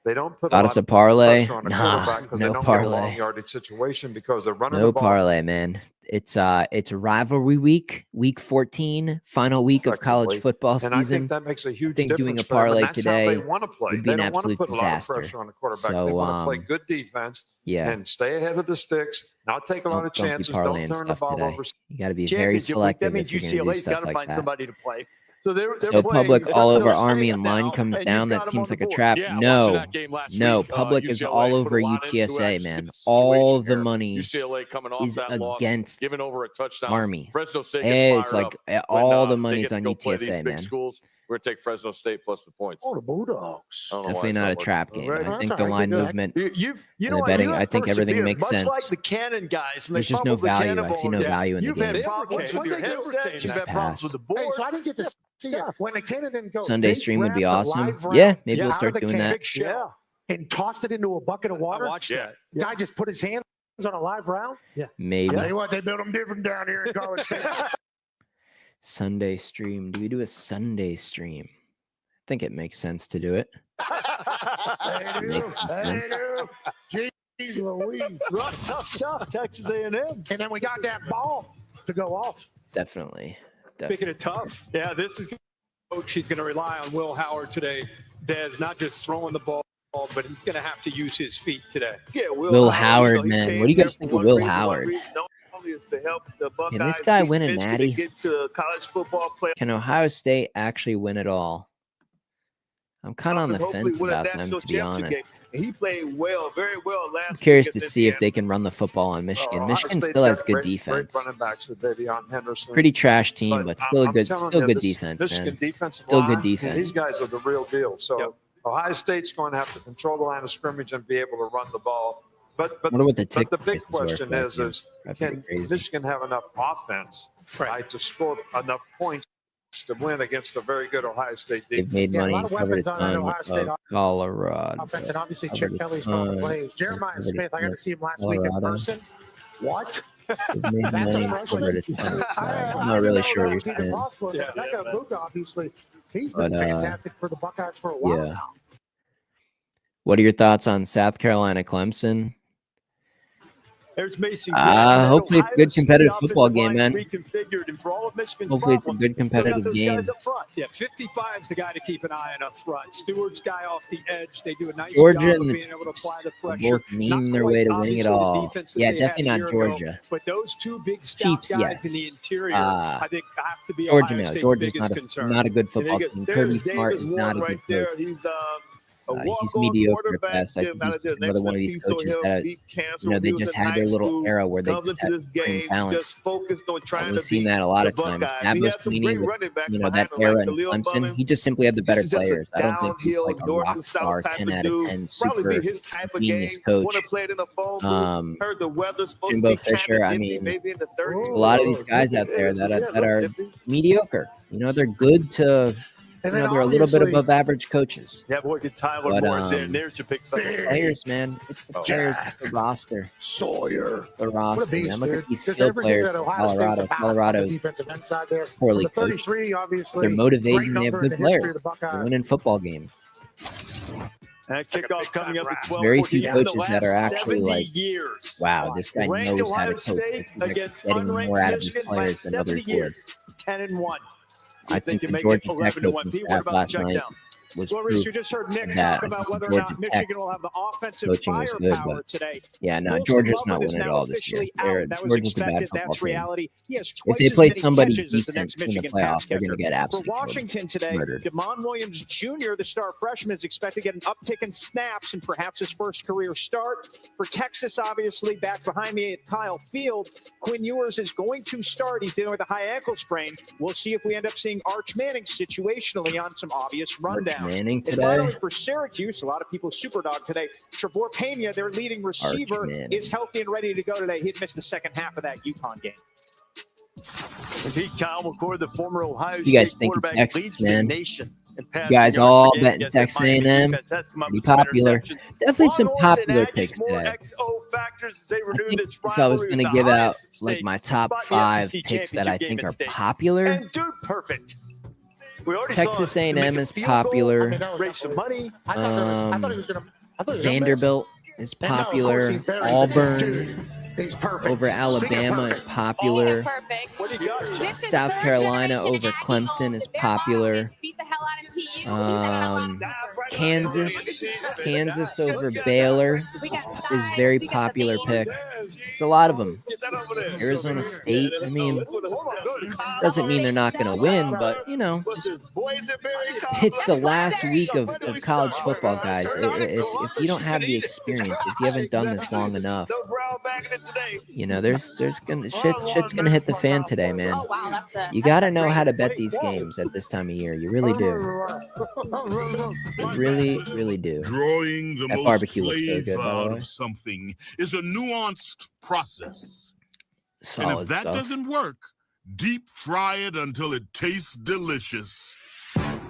They don't put Got us a parlay? pressure on a Nah, quarterback because no they don't get a long parlay. yardage situation because they're running No the ball. parlay, man. It's rivalry week, week 14, final week of college football And I season. think that makes a huge I think doing a difference for them, and parlay that's how today they want to play. would be They an don't want to absolute put a lot of disaster. pressure on the quarterback. So, they want to play good defense yeah. and stay ahead of the sticks, not take a lot of Don't be chances, parlaying don't turn the stuff ball today. over. You got to be very Championship week, selective that means if you're going to do UCLA's got stuff to like find that. somebody to play. So they're So playing public all over Fresno Army State and line now, comes and down. you've That got 'em on seems the like a board. trap. Yeah, No, watching that game last no. week, Public is UCLA all put over a lot into UTSA, actually man. the All situation the here. money UCLA coming off is that loss, against giving over a touchdown. Army. Fresno State It's gets fired like up. all When, the they money's get to on go play these UTSA, big man. schools. We're going to take Fresno State plus the points. Oh, the Bulldogs. I don't know why Definitely it's not a working. trap game. Right. I think That's the all right. line Good. movement. You and know the what? betting, You I have think everything persevered, makes much sense. like the Cannon guys. When There's they just no fumbled the value. I Cannonball see no down. value in the You've had game. problems with your headset. You've had problems with the board. Hey, so I didn't get to see it. When the cannon didn't go, Sunday they stream would be grabbed the awesome. live round Yeah, maybe we'll out start of the doing can, that. big shell, and tossed it into a bucket of water. I watched that. Guy just put his hands on a live round. Yeah. Maybe. I tell you what, they built them different down here in College Station. Sunday stream. Do we do a Sunday stream? I think it makes sense to do it. They do. Makes some They sense. do. Jeez Louise. Rough, tough stuff, Texas A&M. And then we got that ball to go off. Definitely. Speaking of tough, yeah, this is coach. He's going to rely on Will Howard today. Dez not just throwing the ball, but he's going to have to use his feet today. Yeah, Will Howard, man. What do you guys think of Will Howard? Is to help the Buckeyes Can this guy win a eventually natty? get to college football play. Can Ohio State actually win it all? I'm kind of on the Hopefully fence win a about them, national to be championship honest. game. He played well, very well last I'm curious week to against see if Indiana. they can run the football on Michigan. Ohio Michigan State's still got has good great defense. running backs with Davion Henderson. Pretty trash team, but still I'm good. telling Still you, good this defense, Michigan man. defensive Still line, good defense. These guys are the real deal. So Ohio State's going to have to control the line of scrimmage and be able to run the ball. But Wonder what the but the tick big prices were question for that is game. That'd be can crazy. Michigan have enough offense right to score enough points to win against a very good Ohio State They've defense. made Yeah, a money lot and of covered weapons a on that ton Ohio State of Colorado. offense, and obviously Covered Chip a Kelly's calling ton plays. Jeremiah covered a Smith, I got ton to see him last of week in Colorado. person. What? They've made That's money a and freshman. covered a ton of I I'm don't not even really know sure what that's you're even saying. possible. Yeah, Becca yeah, Luka, obviously, he's been But fantastic for the Buckeyes for a while yeah. now. What are your thoughts on South Carolina Clemson? There's Mason Graham. Hopefully it's a good competitive football game, man. Reconfigured, and for all of Michigan's Hopefully it's a problems, good competitive those game. guys up front. Yeah, 55 is the guy to keep an eye on up front. Stewart's guy off the edge. They do a nice Georgia job of and being able to apply the pressure. both meaning their way to winning it all. Yeah, definitely not Georgia. But those two big stout Chiefs, guys in yes. the interior, I think, have to be Georgia, Ohio no. State's Georgia's biggest not concern. not a good football team. Kirby There's Smart Davis is not a Ward good right there. coach. He's He's mediocre at best. I think he's just another one of these coaches that, they just had their little era where they just had supreme talent. Just focused on trying We've to seen beat that a lot the of times. Buckeyes. He Dabo has some Swinney great with, running backs that behind him, era like in Khalil Clemson, Mullins. he just simply had the better This is just a players. I don't think he's like a north rock and south star, type 10 of out of dude. 10 Probably super be his type of genius game. coach. Want to play it in a phone booth. Heard the weather's supposed Jimbo to be Fisher, kind of I nippy, mean, maybe in the 30s. a lot of these guys out there that are mediocre. They're good to, they're a little bit above average coaches. Yeah, boy, did Tyler But, Moore's in. There's your big fella. Players, man. It's the players, it's the roster. Sawyer. It's the roster, What a beast, man. Look dude. at these Just skill everything players that from Ohio State's Colorado. about on the Colorado's defensive end side there. poorly Number coached. 33, obviously. They're motivated great and they have number in good the history players. of the Buckeyes. They're winning football games. And kickoff coming up at 12. Very few coaches that are actually like, years. wow, this guy Ranked knows how to Ohio coach. State They're against getting unranked more out of his Michigan by players than 70 others would. years. 10-1. I think you the make it Georgia Tech 11-1. coaching Pete, what staff about last the night check down? was Well, Reese, proof you just heard Nick of talk that. about whether or Georgia not Tech Michigan will have the offensive coaching was good, firepower but today. yeah, no, Wilson Georgia's not Lovell is winning it now all this year. officially out. That was Georgia's a bad expected. football That's team. reality. He has If twice they as play many somebody catches as the decent next in the Michigan pass playoff, they're going catcher. to get For absolutely Washington today, murdered. DeMond Williams Jr., the star freshman, is expected to get an uptick in snaps and perhaps his first career start. For Texas, obviously, back behind me at Kyle Field, Quinn Ewers is going to start. He's dealing with a high ankle sprain. We'll see if we end up seeing Arch Manning situationally on some obvious rundowns. Manning And today? finally, for Syracuse, a lot of people superdog today. Trevor Pena, their leading receiver, is healthy and ready to go today. He'd missed the second half of that UConn game. Pete Kyle McCord, the former Ohio You guys State think quarterback, Texas, leads the man? nation in You passing guys yards all per game betting against that Texas Miami A&M? defense. That's come up Pretty with some popular. interceptions. Definitely some Longhorns and popular Aggies, picks more today. XO factors as they renew I think this if I was rivalry going to with give the out highest like stakes my top spot in the 5 SEC picks that I championship think game are at stake. popular, And dude, perfect. We already Texas saw it. A&M is popular. Raise some money. Vanderbilt is popular. Auburn over Alabama is popular. South Carolina over Clemson is popular. Kansas over Baylor is very popular pick. It's a lot of them. Arizona State, I mean, doesn't mean they're not going to win, but, it's the last week of college football, guys. If you don't have the experience, if you haven't done this long enough, there's gonna shit's gonna hit the fan today, man. You got to know how to bet these games at this time of year. You really do. You really, really do. Drawing the That most barbecue looks so flavor good, by the out way. of something is a nuanced process. And Solid if that stuff. doesn't work, deep fry it until it tastes delicious.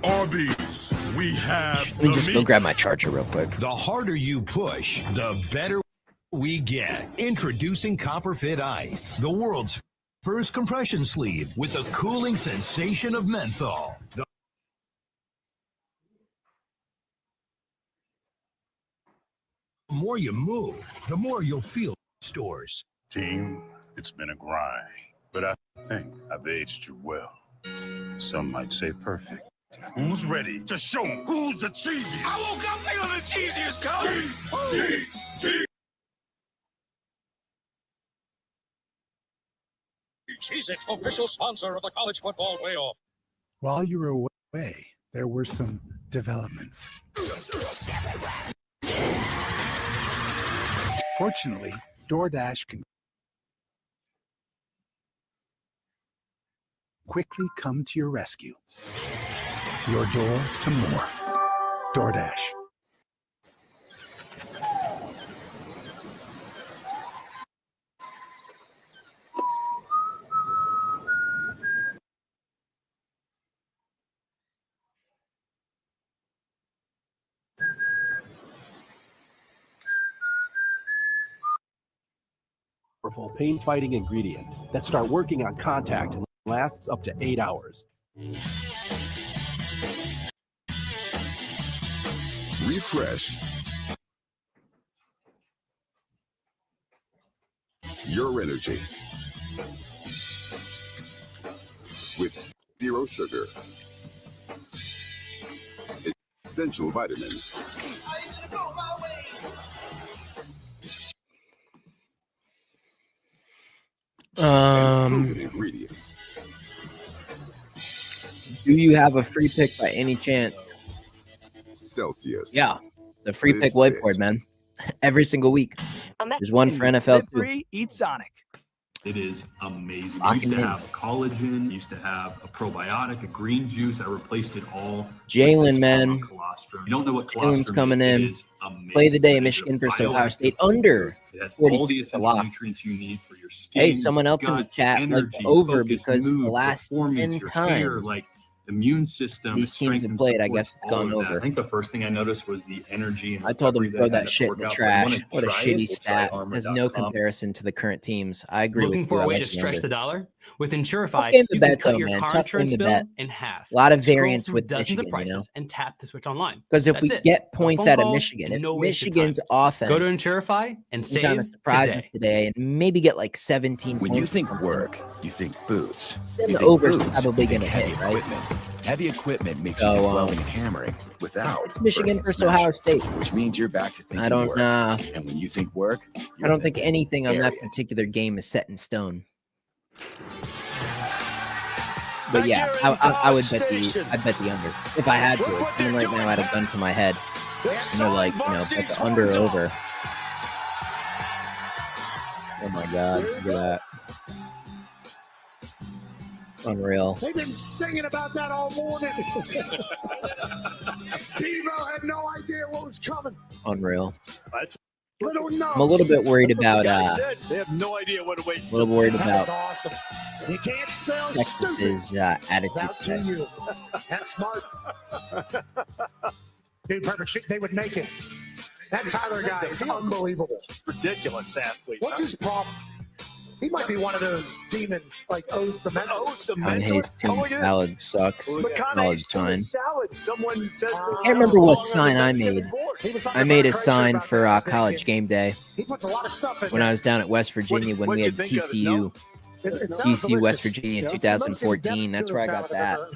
Arby's, we have Let me the just go meat. grab my charger real quick. The harder you push, the better we get. Introducing Copper Fit Ice, the world's first compression sleeve with the cooling sensation of menthol. The more you move, the more you'll feel stores. Team, it's been a grind, but I think I've aged you well. Some might say perfect. Who's ready to show 'em who's the cheesiest? I woke up feeling the cheesiest, coach. Cheez-It, official sponsor of the college football playoff. While you were away, there were some developments. Fortunately, DoorDash can quickly come to your rescue. Your door to more. DoorDash. powerful pain-fighting ingredients that start working on contact and lasts up to 8 hours. Refresh your energy with zero sugar. Essential vitamins. Proven ingredients. Do you have a free pick by any chance? Celsius. Yeah, the free pick whiteboard, man. Every single week. There's one for NFL too. Free, eat Sonic. It is amazing. It used to have collagen, it used to have a probiotic, a green juice that replaced it all. Jalen, man. Colostrum. You don't know what Jalen's colostrum coming is. in. It is amazing. Play the day, It is Michigan a versus Ohio bioactive State food. under. It has 40 all the a essential lot. nutrients you need for your skin. Hey, someone else in the gut, chat energy, liked over focus, because mood, the last performance, 10 your hair, times like immune system, these teams have strength and played, I supports guess it's all gone of that. over. I think the first thing I noticed was the energy. And I told them to recovery throw they had that shit in the workout. If you wanna trash. What a try shitty it, we'll try stat. Has no armor.com. comparison to the current teams. I agree Looking with for you. a I way like to the stretch under. the dollar? With Tough Insurify, game to you bet, can cut though, your man. car Tough game insurance to bill bet. in half. A lot of Scroll variance through with dozens Michigan, of prices you know? and tap to switch online. Because if That's we it. get No points phone out of calls, Michigan, if no wasted time. Michigan's offense Go to Insurify and comes down to save surprises today. today and maybe get like 17 When points. you or think something, work, you think boots. then You the think over's boots, probably you think going to heavy hit, right? equipment. Heavy equipment makes So, you do welding and hammering without It's Michigan burning and versus Ohio smashing, State. which means you're back to thinking I don't work. And when you think work, I don't think thinking anything on that area. particular game is set in stone. But yeah, I would bet I'd bet the under if I had to. I mean, right now, I had a gun to my head, and they're like, you know, bet the under or over. Oh my God, look at that! Unreal. They've been singing about that all morning. Devo had no idea what was coming. Unreal. Little nuts. I'm a little bit worried about. They have no idea what awaits. A little worried That's about awesome. You can't spell Texas's attitude. Out to today. you. That's smart. Dude, perfect shit. They would make it. That Tyler guy is unbelievable. Ridiculous athlete. What's his problem? He might be one of those demons, like O's the mentor. O's the Kanye's team salad sucks. Solid sign. Salad. Someone says. I can't remember what sign I made. I made a sign for college game day He puts a lot of stuff in when there. I was down at West Virginia when we had TCU. It sounds TCU West delicious. Virginia You know, some nice 2014. in-depth That's to where I the got salad.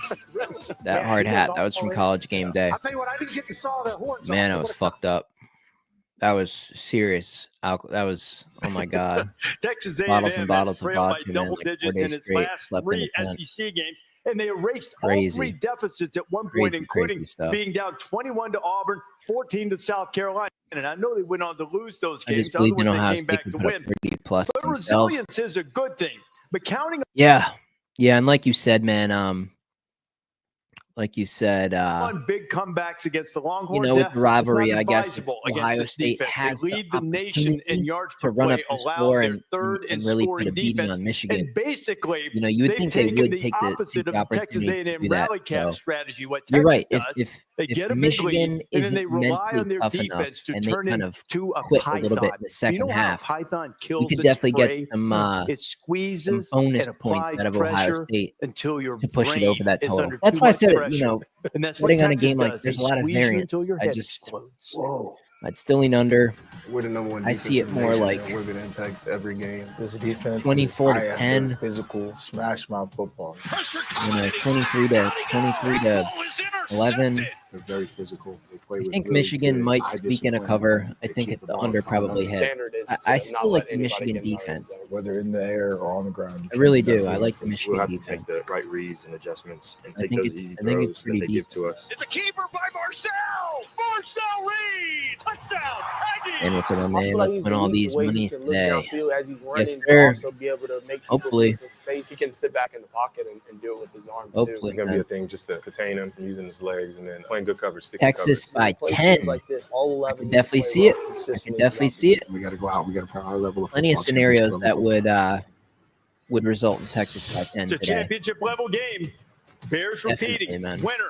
that. That hard hat. That was from college game day. I'll tell you what, I didn't get to saw the horns. Man, off. I was fucked up. That was serious. That was, oh my God. Texas A&M Bottles and bottles of trailed by vodka, man. double Like 4 digits days in its straight. last Slept in three the tent. SEC games, and they erased all Crazy. three deficits at one point, Crazy including stuff. being down 21 to Auburn, 14 to South Carolina. And I know they went on to lose those I games. just believe in other ones Ohio they came State back can to put up win. 30 plus But themselves. resilience is a good thing. But counting Yeah. Yeah. And like you said, man, like you said, on big comebacks against the Longhorns, you know, with the rivalry, it's not I guess advisable Ohio against this State defense. has They the lead the nation in yards to per run play, up the allow score their and, third in really put scoring a beating defense. on Michigan. And basically, You know, you would they've think they taken would the take opposite the of the Texas opportunity to A&M do that. rally cap So, strategy. What you're Texas right. does, they get a big Michigan lead, and then they isn't rely on mentally their tough enough defense to and they turn kind of into a quit python. a little bit in the You second know how a half, python kills you could its definitely prey? get some It squeezes bonus and points applies out of Ohio pressure State until your to push it brain over that is total. under That's too why I much said it, pressure. you know, And that's what putting on a Texas game like does. there's They a lot of squeeze you variance. until your I head just, explodes. Whoa. I'd still lean under. We're the number one I see it defense in the more nation, like and we're going to impact every game. This defense 24 is to high 10. effort, physical, smash mouth football. You know, 23 to 11. They're very physical. They play I with think really Michigan good, might high speak in a discipline. cover. I They think keep the ball under in front of probably them. hit. Standard is I to still not like let the anybody Michigan get in our defense. red zone, whether in the air or on the ground. I really do. Never I like the lose. Michigan We'll have to defense. make the right reads and adjustments and I take think those it's- easy I think it's throws that pretty they give decent. to us. It's a keeper by Marcel. Marcel Reed. Touchdown. Aggies. And what's on my I man? feel like Let's he's win all unique these the way he monies can look today. downfield as he's Yes, running, sir. but also be able to make people Hopefully. miss some space. He can sit back in the pocket and do it with his arms Hopefully. too. It's going to be a thing just to contain him, using his legs, and then playing good coverage. sticking Texas coverage. by Play 10. teams like this, all 11 I could you definitely play see well it. I could consistently definitely throughout see it. We got to go out. We got to play our level of Plenty of football scenarios that championship. would result in Texas by 10 It's a today. championship level game. Bears Definitely, repeating. man. Winner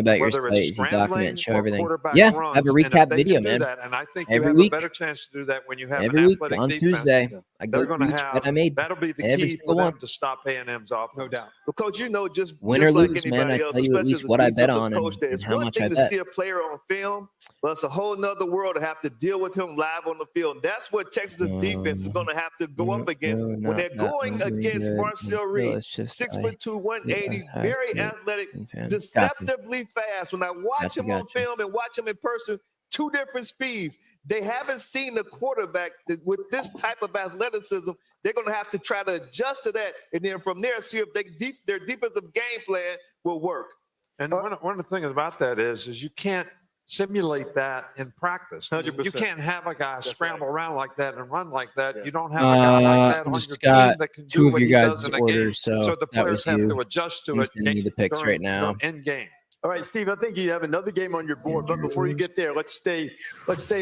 about your whether site it's is you document, scrambling show or everything. quarterback Yeah, runs. have a And if recap they video, can do man. that, and I think Every you have week. a better chance to do that when you have Every an week athletic on defense. Tuesday, I go They're going to through each bet I have made. that'll be the Every key for single one. them to stop A&M's offense. No doubt. But coach, just Win or just like lose, man, anybody I else, tell you at especially least as a what I bet defensive on coach, and it's how one much I thing to bet. see a player on film, but it's a whole nother world to have to deal with him live on the field. That's what Texas' defense is going to have to go up against when they're going against Marcel Reed, 6'2", 180, very athletic, deceptively fast. When I watch him on film and watch him in person, two different speeds. They haven't seen the quarterback with this type of athleticism. They're going to have to try to adjust to that, and then from there see if their defensive game plan will work. And one of the things about that is you can't simulate that in practice. 100%. You can't have a guy scramble around like that and run like that. You don't have a guy like that on your just got team that can two do of what your he does guys' in a game. orders, so the that players was have you. to adjust to I'm it sending you the picks right now. In game. All right, Steve, I think you have another game on your board, but before you get there, let's stay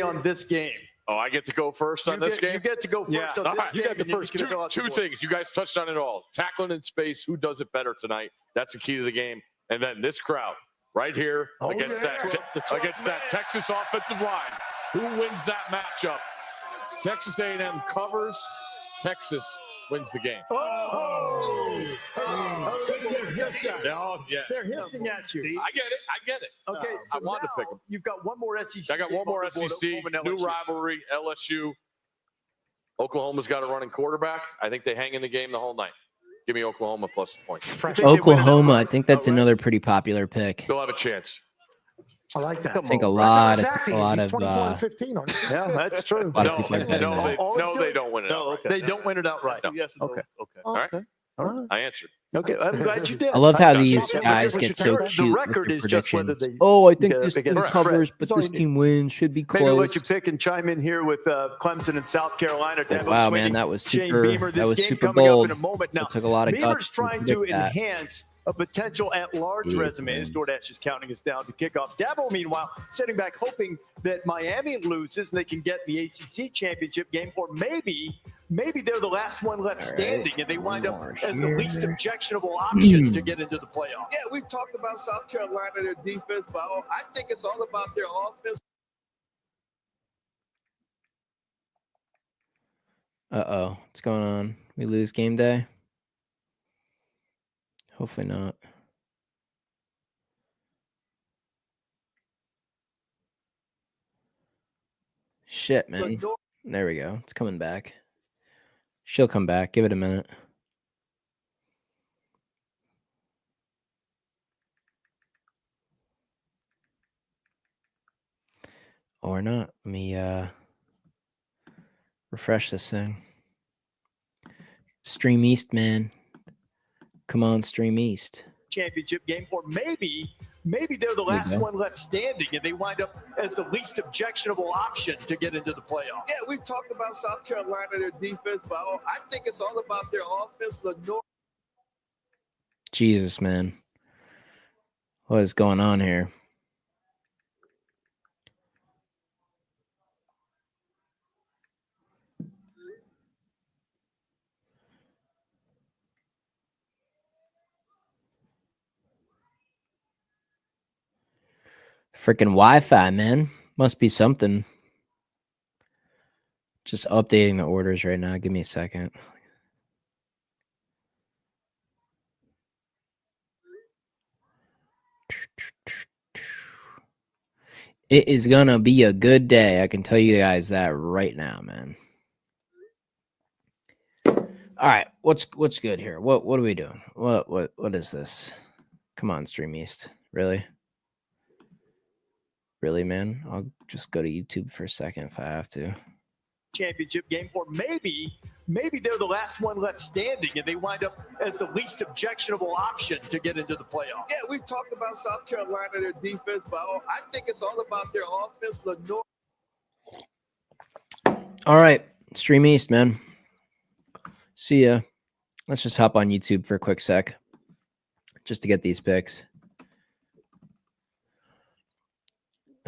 on this game. Oh, I get to go first on this game? You get to go first on this game. You got the first two things. You guys touched on it all. Tackling in space. Who does it better tonight? That's the key to the game. And then this crowd right here against that Texas offensive line. Who wins that matchup? Texas A&M covers. Texas wins the game. They're hissing at you. I get it. Okay, so I wanted to pick them. You've got one more SEC. I got one more SEC. New rivalry, LSU. Oklahoma's got a running quarterback. I think they hang in the game the whole night. Give me Oklahoma plus the points. Oklahoma, I think that's another pretty popular pick. They'll have a chance. I like that. I think a lot of 15 on it. Yeah, that's true. They don't win it outright. They don't win it outright. Yes. Okay. All right. I answered. Okay, I'm glad you did. I love how these guys get so cute. The record is just whether they. I think this team covers, but this team wins. Should be close. Maybe let you pick and chime in here with Clemson and South Carolina. Wow, man, that was super. That was super bold. It took a lot of guts. Beamer's trying to enhance a potential at-large resume as DoorDash is counting us down to kickoff. Dabo, meanwhile, sitting back hoping that Miami loses and they can get the ACC championship game, or maybe they're the last one left standing and they wind up as the least objectionable option to get into the playoff. Yeah, we've talked about South Carolina, their defense, but I think it's all about their offense. What's going on? We lose game day? Hopefully not. Shit, man. There we go. It's coming back. She'll come back. Give it a minute. Or not. Let me refresh this thing. Stream East, man. Come on, Stream East. Championship game, or maybe they're the last one left standing and they wind up as the least objectionable option to get into the playoff. Yeah, we've talked about South Carolina, their defense, but I think it's all about their offense. Jesus, man. What is going on here? Freaking Wi-Fi, man. Must be something. Just updating the orders right now. Give me a second. It is gonna be a good day. I can tell you guys that right now, man. All right, what's good here? What are we doing? What is this? Come on, Stream East. Really? Really, man? I'll just go to YouTube for a second if I have to. Championship game, or maybe they're the last one left standing and they wind up as the least objectionable option to get into the playoff. Yeah, we've talked about South Carolina, their defense, but I think it's all about their offense. All right, Stream East, man. See ya. Let's just hop on YouTube for a quick sec just to get these picks.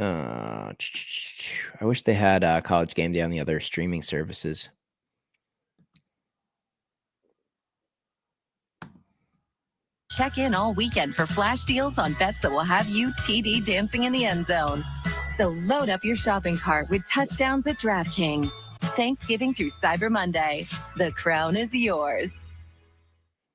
I wish they had College Game Day on the other streaming services. Check in all weekend for flash deals on bets that will have you TD dancing in the end zone. So load up your shopping cart with touchdowns at DraftKings. Thanksgiving through Cyber Monday. The crown is yours.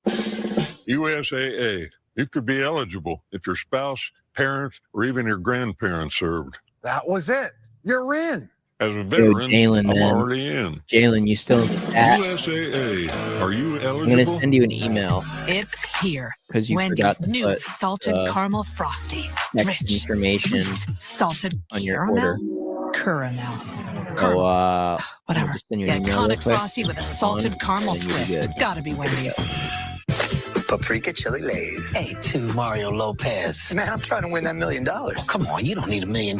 USAA. You could be eligible if your spouse, parents, or even your grandparents served. That was it. You're in. As a veteran, Jalen, I'm man. already in. Jalen, you still in that? USAA. Are you eligible? I'm going to send you an email. It's here. Because you Wendy's forgot to new put, salted caramel frosty. Next Rich, information sweet, salted on your caramel. order. Caramel. So, Whatever. Just send you The an email real iconic quick. frosty with a salted caramel and you'll be twist. good. Gotta be Wendy's. Paprika Chili Lays. Hey, to Mario Lopez. Man, I'm trying to win that $1 million. Oh, come on, you don't need $1 million.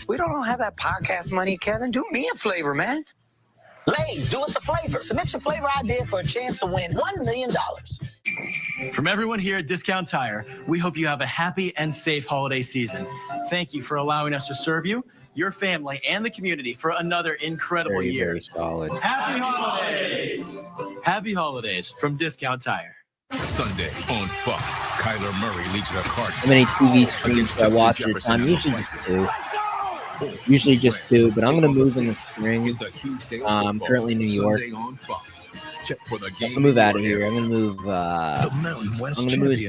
We don't all have that podcast money, Kevin. Do me a flavor, man. Lays, do us a flavor. Submit your flavor idea for a chance to win $1 million. From everyone here at Discount Tire, we hope you have a happy and safe holiday season. Thank you for allowing us to serve you. your family, and the community for another incredible year. Very solid. Happy holidays! Happy holidays from Discount Tire. Sunday on Fox, Kyler Murray leads the Cardinals. How many TV streams do I watch at a time? Usually just two, but I'm going to move in the spring. I'm currently in New York. I'm going to move out of here. I'm going to move,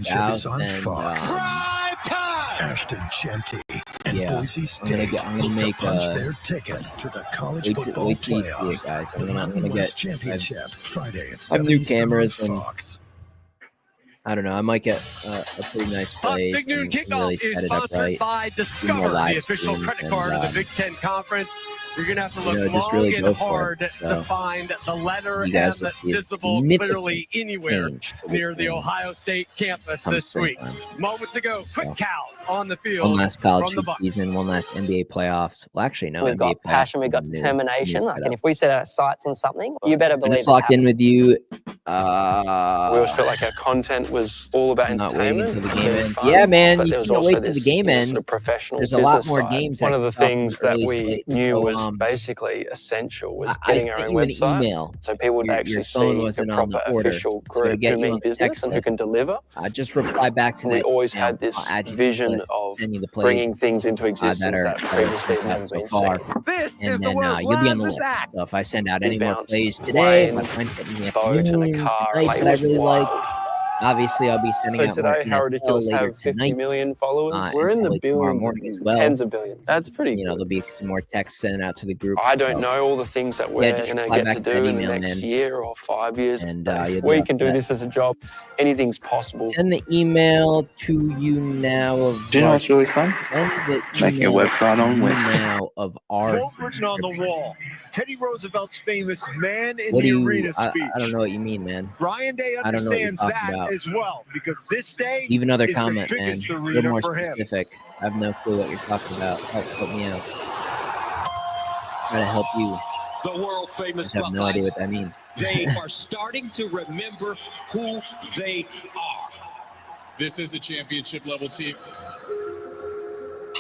south and, Ashton Genty and yeah, Boise State I'm gonna make their ticket to the college football wait till you see it, playoffs. guys. I'm gonna get Championship Friday at I have new 7 Eastern cameras on and Fox. I don't know. I might get a pretty nice play. Big Noon and Kickoff really is set it up sponsored right. by Do more Discover, live the official streams credit and, card of the Big Ten Conference. You're going to have to look just long really and go for it. hard So, to find the letter you guys M will see a visible significant clearly anywhere change near the Ohio State campus come this week. springtime. Moments ago, quick cows on the field. One last college from the Bucs. season, one last NBA playoffs. Well, actually, no. We've NBA got playoffs passion, we've got new- determination. new Like, and setup. if we set our sights on something, you better I believe just locked in with you. We always felt like our content was all about I'm not waiting entertainment. until the game and ends. fun, Yeah, man, but you there was can't also wait till the this, game sort ends. of professional There's a lot business more side. games. One that of the kick off in things that early we slate. knew So, was basically essential was I getting our sent own you an website, email. so people would Your actually phone see a wasn't on the proper order. official So to group get who you on mean the business text and who list, can deliver. just reply back to We that always email. had this I'll add you to the vision list, of send you the plays, bringing things into existence that that previously had never so been far. seen. This And is the then world's you'll be on the largest list. act. So if I send out We any more bounced plays today, if I plane, find it in the boat and afternoon, a car. tonight Like, that I it was really like, wild. obviously I'll be sending So out more today, how NFL ridiculous later have 50 tonight. million followers? We're and in the probably tomorrow billions, morning as well. tens of billions. That's pretty You know, there'll be some more texts sent out to the group. I don't So, know all the things that we're just going to reply get back to to do that in the email, next man. year or 5 years. And But you'll if be we up can for do that. this as a job, anything's possible. Send the email to you now of Do you know what's really fun? Send the Making a email website on to with. you now of our. Quote written on the wall. Teddy Roosevelt's famous man in What the do you? arena speech. I don't know what you mean, man. Ryan Day I don't know what you're understands talking that about. as well because this day Leave another is comment, the man. biggest A little arena more for him. specific. I have no clue what you're talking about. Help me out. Try to help you. The world famous I have no idea what that means. They are starting to remember who they are. This is a championship level team.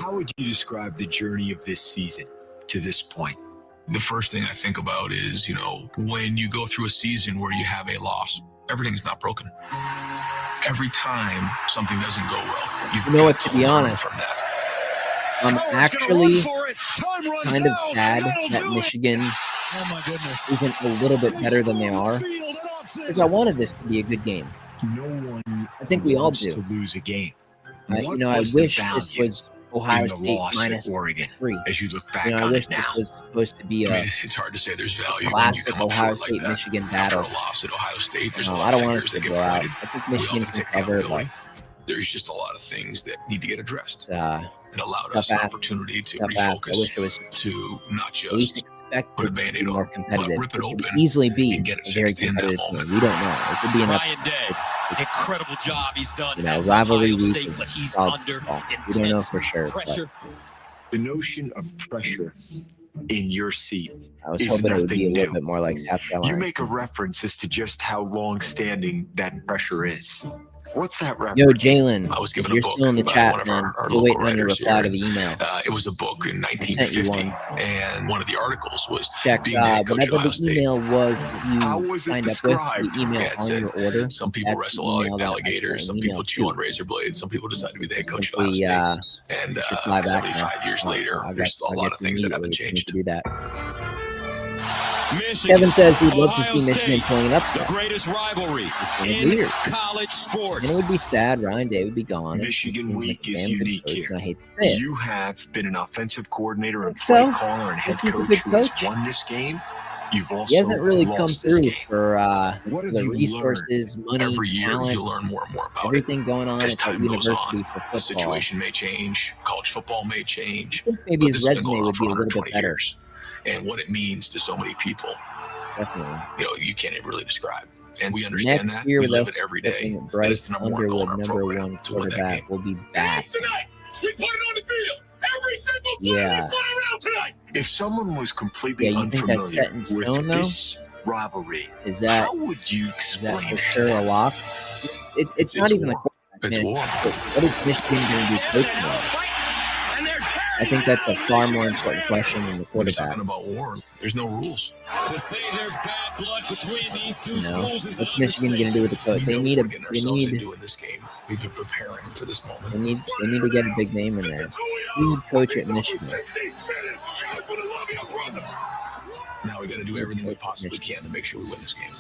How would you describe the journey of this season to this point? The first thing I think about is, when you go through a season where you have a loss, everything's not broken. Every time something doesn't go well, You know what? To be honest, from that. I'm actually kind of sad that Michigan Oh my goodness. isn't a little bit better than they are, because I wanted this to be a good game. No one I think we all wants do. to lose a game. I What wish was the this value was Ohio in the State loss minus at Oregon 3. as you look back I on wish it this now? was supposed to be I a mean, it's hard to say there's value when you classic come up Ohio short like that. State-Michigan After battle. a loss at Ohio State, there's a No, lot I don't of want us fingers to that go get out. pointed. I think We all Michigan have to can take cover, but accountability. There's just a lot of things that need to get addressed. it It allowed tough us an ask. opportunity to Tough ask. I refocus, wish it was to not at least just expect put a it to be Band-Aid more on, competitive. but rip it It open could easily be and get it a very fixed in that competitive moment. game. We don't know. It could be an Ryan Day, incredible job he's done at rivalry Ohio week State, is but he's college under football. We don't know intense for sure. But pressure. The notion of pressure in your seat I was is hoping it would be a nothing little new. bit more like South Carolina. You make a reference as to just how long-standing that pressure is. What's that reference? Yo, Jalen, I was if given a you're book still in the by chat, one of man, our still local waiting on your writers reply here. to the email. It was a book in sent you 1950, one. and one of the articles was Check being the head coach whenever of Ohio the State. email was that How you was it signed up with, described? the email Yeah, it on said, your order. Some people That's the wrestle email that I alligators, sent some an people email chew to. on razor blades, some people decide to be the head coach of Simply, Ohio State. And just reply back 75 years later, there's a lot of things that haven't to changed. do that. Michigan, Kevin says he'd love to Ohio see Michigan State, pulling up. the greatest rivalry It's in weird. college sports. And it would be sad. Ryan Day would be gone. Michigan week is unique here. I hate to say it. You have been an offensive coordinator and So, play caller and head he's a coach good who has coach. won this game. You've also He hasn't really come lost this through game. for What have the you resources, money, Every year, talent, you learn more and more about everything going on As at that time goes university on, for the football. situation may change, college football may change. I think maybe but his this has been resume going on would for be a little 120 bit better. years. And what it means to so many people, Definitely. you can't even really describe. And we understand Next that. year We with live us it every day. picking And it's Bryce the number one goal in Underwood, our number program one to win that quarterback, game. will be back. Tonight, we put it on the field. Every single play Yeah. we play around tonight. If someone was completely Yeah, you think that's unfamiliar set in stone, with though? this rivalry, Is that how would you is explain that for it? sure a lock? It's not even a war. quarterback. It's Man. war. What is Michigan going to do coaching wise? I think that's a far more important question than the When you're quarterback. talking about war, there's no rules. To say there's bad blood between these two You know, schools is what's an Michigan going to do with the coach? They need We're getting ourselves into in this game. We've been preparing for this moment. They need to get a big name in there. Who's the coach at Michigan? Now we got to do everything we possibly can to make sure we win this game.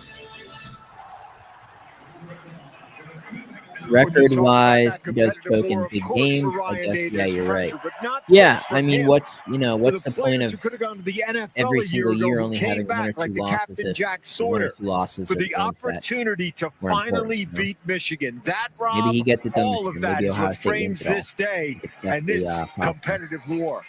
Record-wise, he does choke in big games. I guess, yeah, you're right. Yeah, I mean, what's the point of every single year only having one or two losses if one or two losses for are the games that opportunity to were finally important, beat Michigan. That, Maybe Rob, he gets it done all this of year. that Maybe is Ohio what State frames wins it all. this day It's and this definitely, competitive war.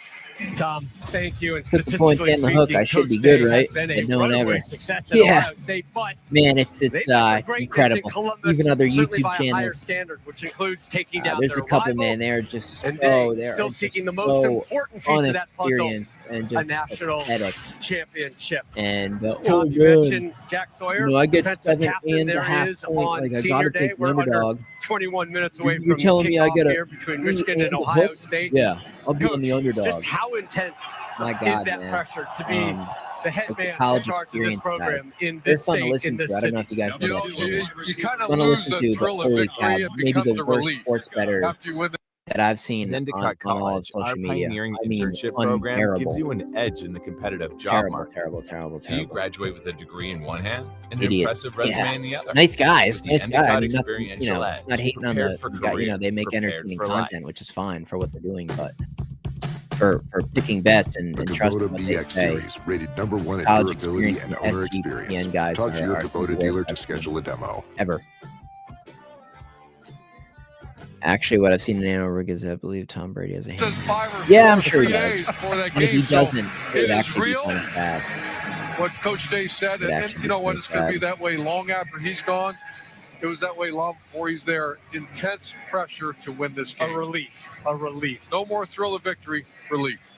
Tom, thank you. And Put the points statistically in the hook. speaking, I should Coach be good, Day right? has been a And no one runaway ever. success at Yeah. Ohio State, but Man, it's they've done some greatness in incredible. Columbus, Even other certainly YouTube by a higher channels. standard, which includes taking down There's their a couple, rival, man. They're just and so they they're still just seeking the most so important piece of that puzzle, unexperienced and a just national pathetic. championship. And Tom, you mentioned Jack Sawyer, I get defensive 7 captain. and a There half he is point. on Like I senior gotta day. take the We're under underdog. 21 minutes away You're from telling me I kickoff gotta here between Michigan and the Ohio hook? State. Yeah, I'll be on the Coach, underdog. just how intense My is God, that man. pressure to be the head like the man in college charge of this experience program guys. in They're this fun to state, listen in to. this I don't know city? if you guys know that. You kind of Fun to lose listen the to, but thrill of holy victory. cow, It maybe becomes the a worst relief sports better after you win the that I've seen At Endicott on all of College, social our media. pioneering I mean, internship program unbearable. gives you an edge in the competitive job Terrible, market. terrible. So you graduate with a degree in one hand and an Idiot. impressive resume Yeah. in the other. Nice guys, With the nice guy. I Endicott mean, nothing, experiential edge, not hating on prepared the for guy. career, They make prepared entertaining for content, life. which is fine for what they're doing, but for picking bets and trusting what they BX say. series, rated #1 in College durability experience and and owner SGPN experience. guys Talk to your are Kubota the dealer worst to I've seen schedule a demo. ever. Actually, what I've seen in Ann Arbor is I believe Tom Brady has a hand. Yeah, I'm sure he does. And if he doesn't, it would actually be kind of sad. What Coach Day said, and you know what, it's going to be that way long after he's gone. It was that way long before he's there. Intense pressure to win this game. A relief. No more thrill of victory, relief.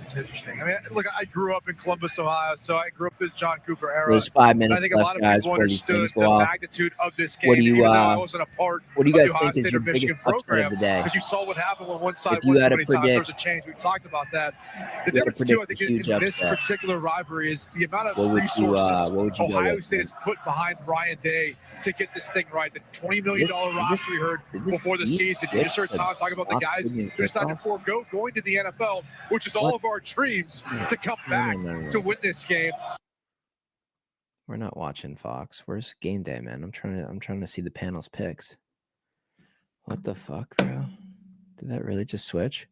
It's interesting. I mean, look, I grew up in Columbus, Ohio, so I grew up in the John Cooper era. There's 5 And I minutes think a left, lot of guys, people before these understood things the go off. magnitude of this game. What do you even though I wasn't a part what do you of guys the Ohio think is State your or Michigan biggest upset program, of the day? because you saw what happened when one side If you won so had to many times. predict- There was a change. We talked about that. The you had to difference, too, I predict think, a huge in this upset. particular rivalry is the amount of What would you, resources what would you go Ohio with, State man? has put behind Ryan Day to get this thing right. The $20 million roster we heard before the season. You just heard Tom talk about the guys who decided to forego going to the NFL, which is all of our dreams to come back to win this game. We're not watching Fox. Where's Game Day, man? I'm trying to see the panel's picks. What the fuck, bro? Did that really just switch?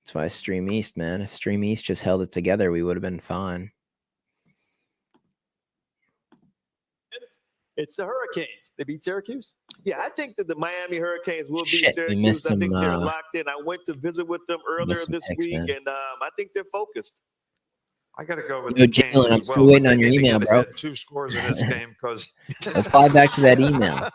That's why Stream East, man. If Stream East just held it together, we would have been fine. It's the Hurricanes. They beat Syracuse? Yeah, I think that the Miami Hurricanes will beat Shit, we missed Syracuse. I think some, they're locked in. I went to visit with them earlier missed some this picks, week, man. and I think they're focused. I got to go with Yo, the Canes Jalen, I'm as still well. waiting on They your need to email, get bro. ahead 2 scores in this game because Reply back to that email.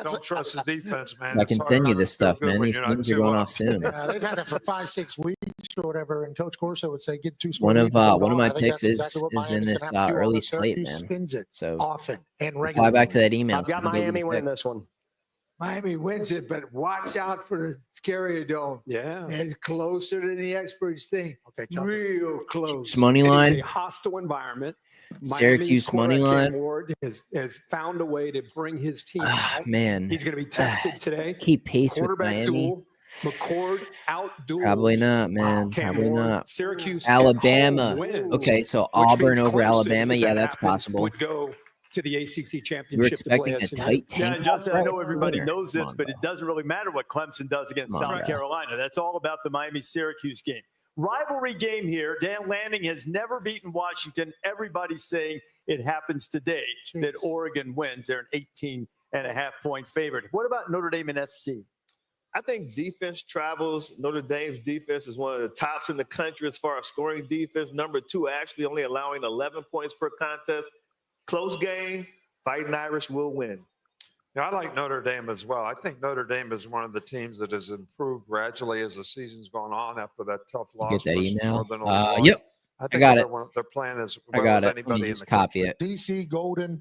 don't trust the defense, man. I It's can hard send you to this feel stuff, good man. when These you're not games are too going up. off soon. Yeah, they've had it for 5-6 weeks or whatever, and Coach Corso would say, "Get 2 scores." One of my I think picks that's exactly what is in Miami's this gonna have to do, early although slate, Syracuse man. spins it So often and reply regularly. back to that email. I've got Miami winning this one. Miami wins it, but watch out for the Carrier Dome. Yeah. It's closer than the experts think. Okay, real close. It's money line. It is a hostile environment. Syracuse money line. Ward has found a way to bring his team out. Man, He's going to be tested today. keep pace with Quarterback Miami. duel. McCord out duels. Probably not, man. Cam Probably Ward. not. Syracuse Alabama. at home wins, Okay, so which Auburn means over Clemson, Alabama. if Yeah, that that's happens, possible. Would go to the ACC championship. You were expecting a to play tight SMU. Yeah, tank. and Justin, I know Right. everybody Winner. knows this, Come on, but it doesn't really matter what Clemson does against Come on, South bro. Carolina. That's all about the Miami-Syracuse game. Rivalry game here. Dan Lanning has never beaten Washington. Everybody's saying it happens today that Oregon wins. They're an 18.5-point favorite. What about Notre Dame and SC? I think defense travels. Notre Dame's defense is one of the tops in the country as far as scoring defense. Number 2, actually only allowing 11 points per contest. Close game. Fighting Irish will win. Yeah, I like Notre Dame as well. I think Notre Dame is one of the teams that has improved gradually as the season's gone on after that tough loss. Get that versus email? Northern Illinois. Yep. I I think got they're it. Their plan as I well got as it. anybody You in just the copy country. it. DC Golden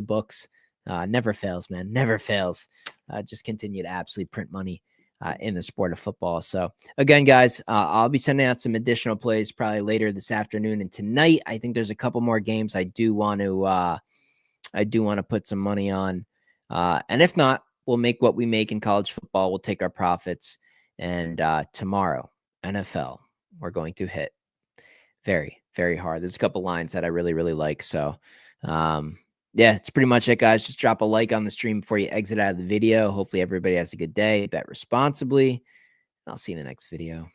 the books. Never fails, man. Never fails. Just continue to absolutely print money in the sport of football. So again, guys, I'll be sending out some additional plays probably later this afternoon and tonight. I think there's a couple more games I do want to I do want to put some money on. And if not, we'll make what we make in college football. We'll take our profits. And tomorrow, NFL, we're going to hit very, very hard. There's a couple lines that I really, really like. So, yeah, it's pretty much it, guys. Just drop a like on the stream before you exit out of the video. Hopefully everybody has a good day. Bet responsibly. I'll see you in the next video.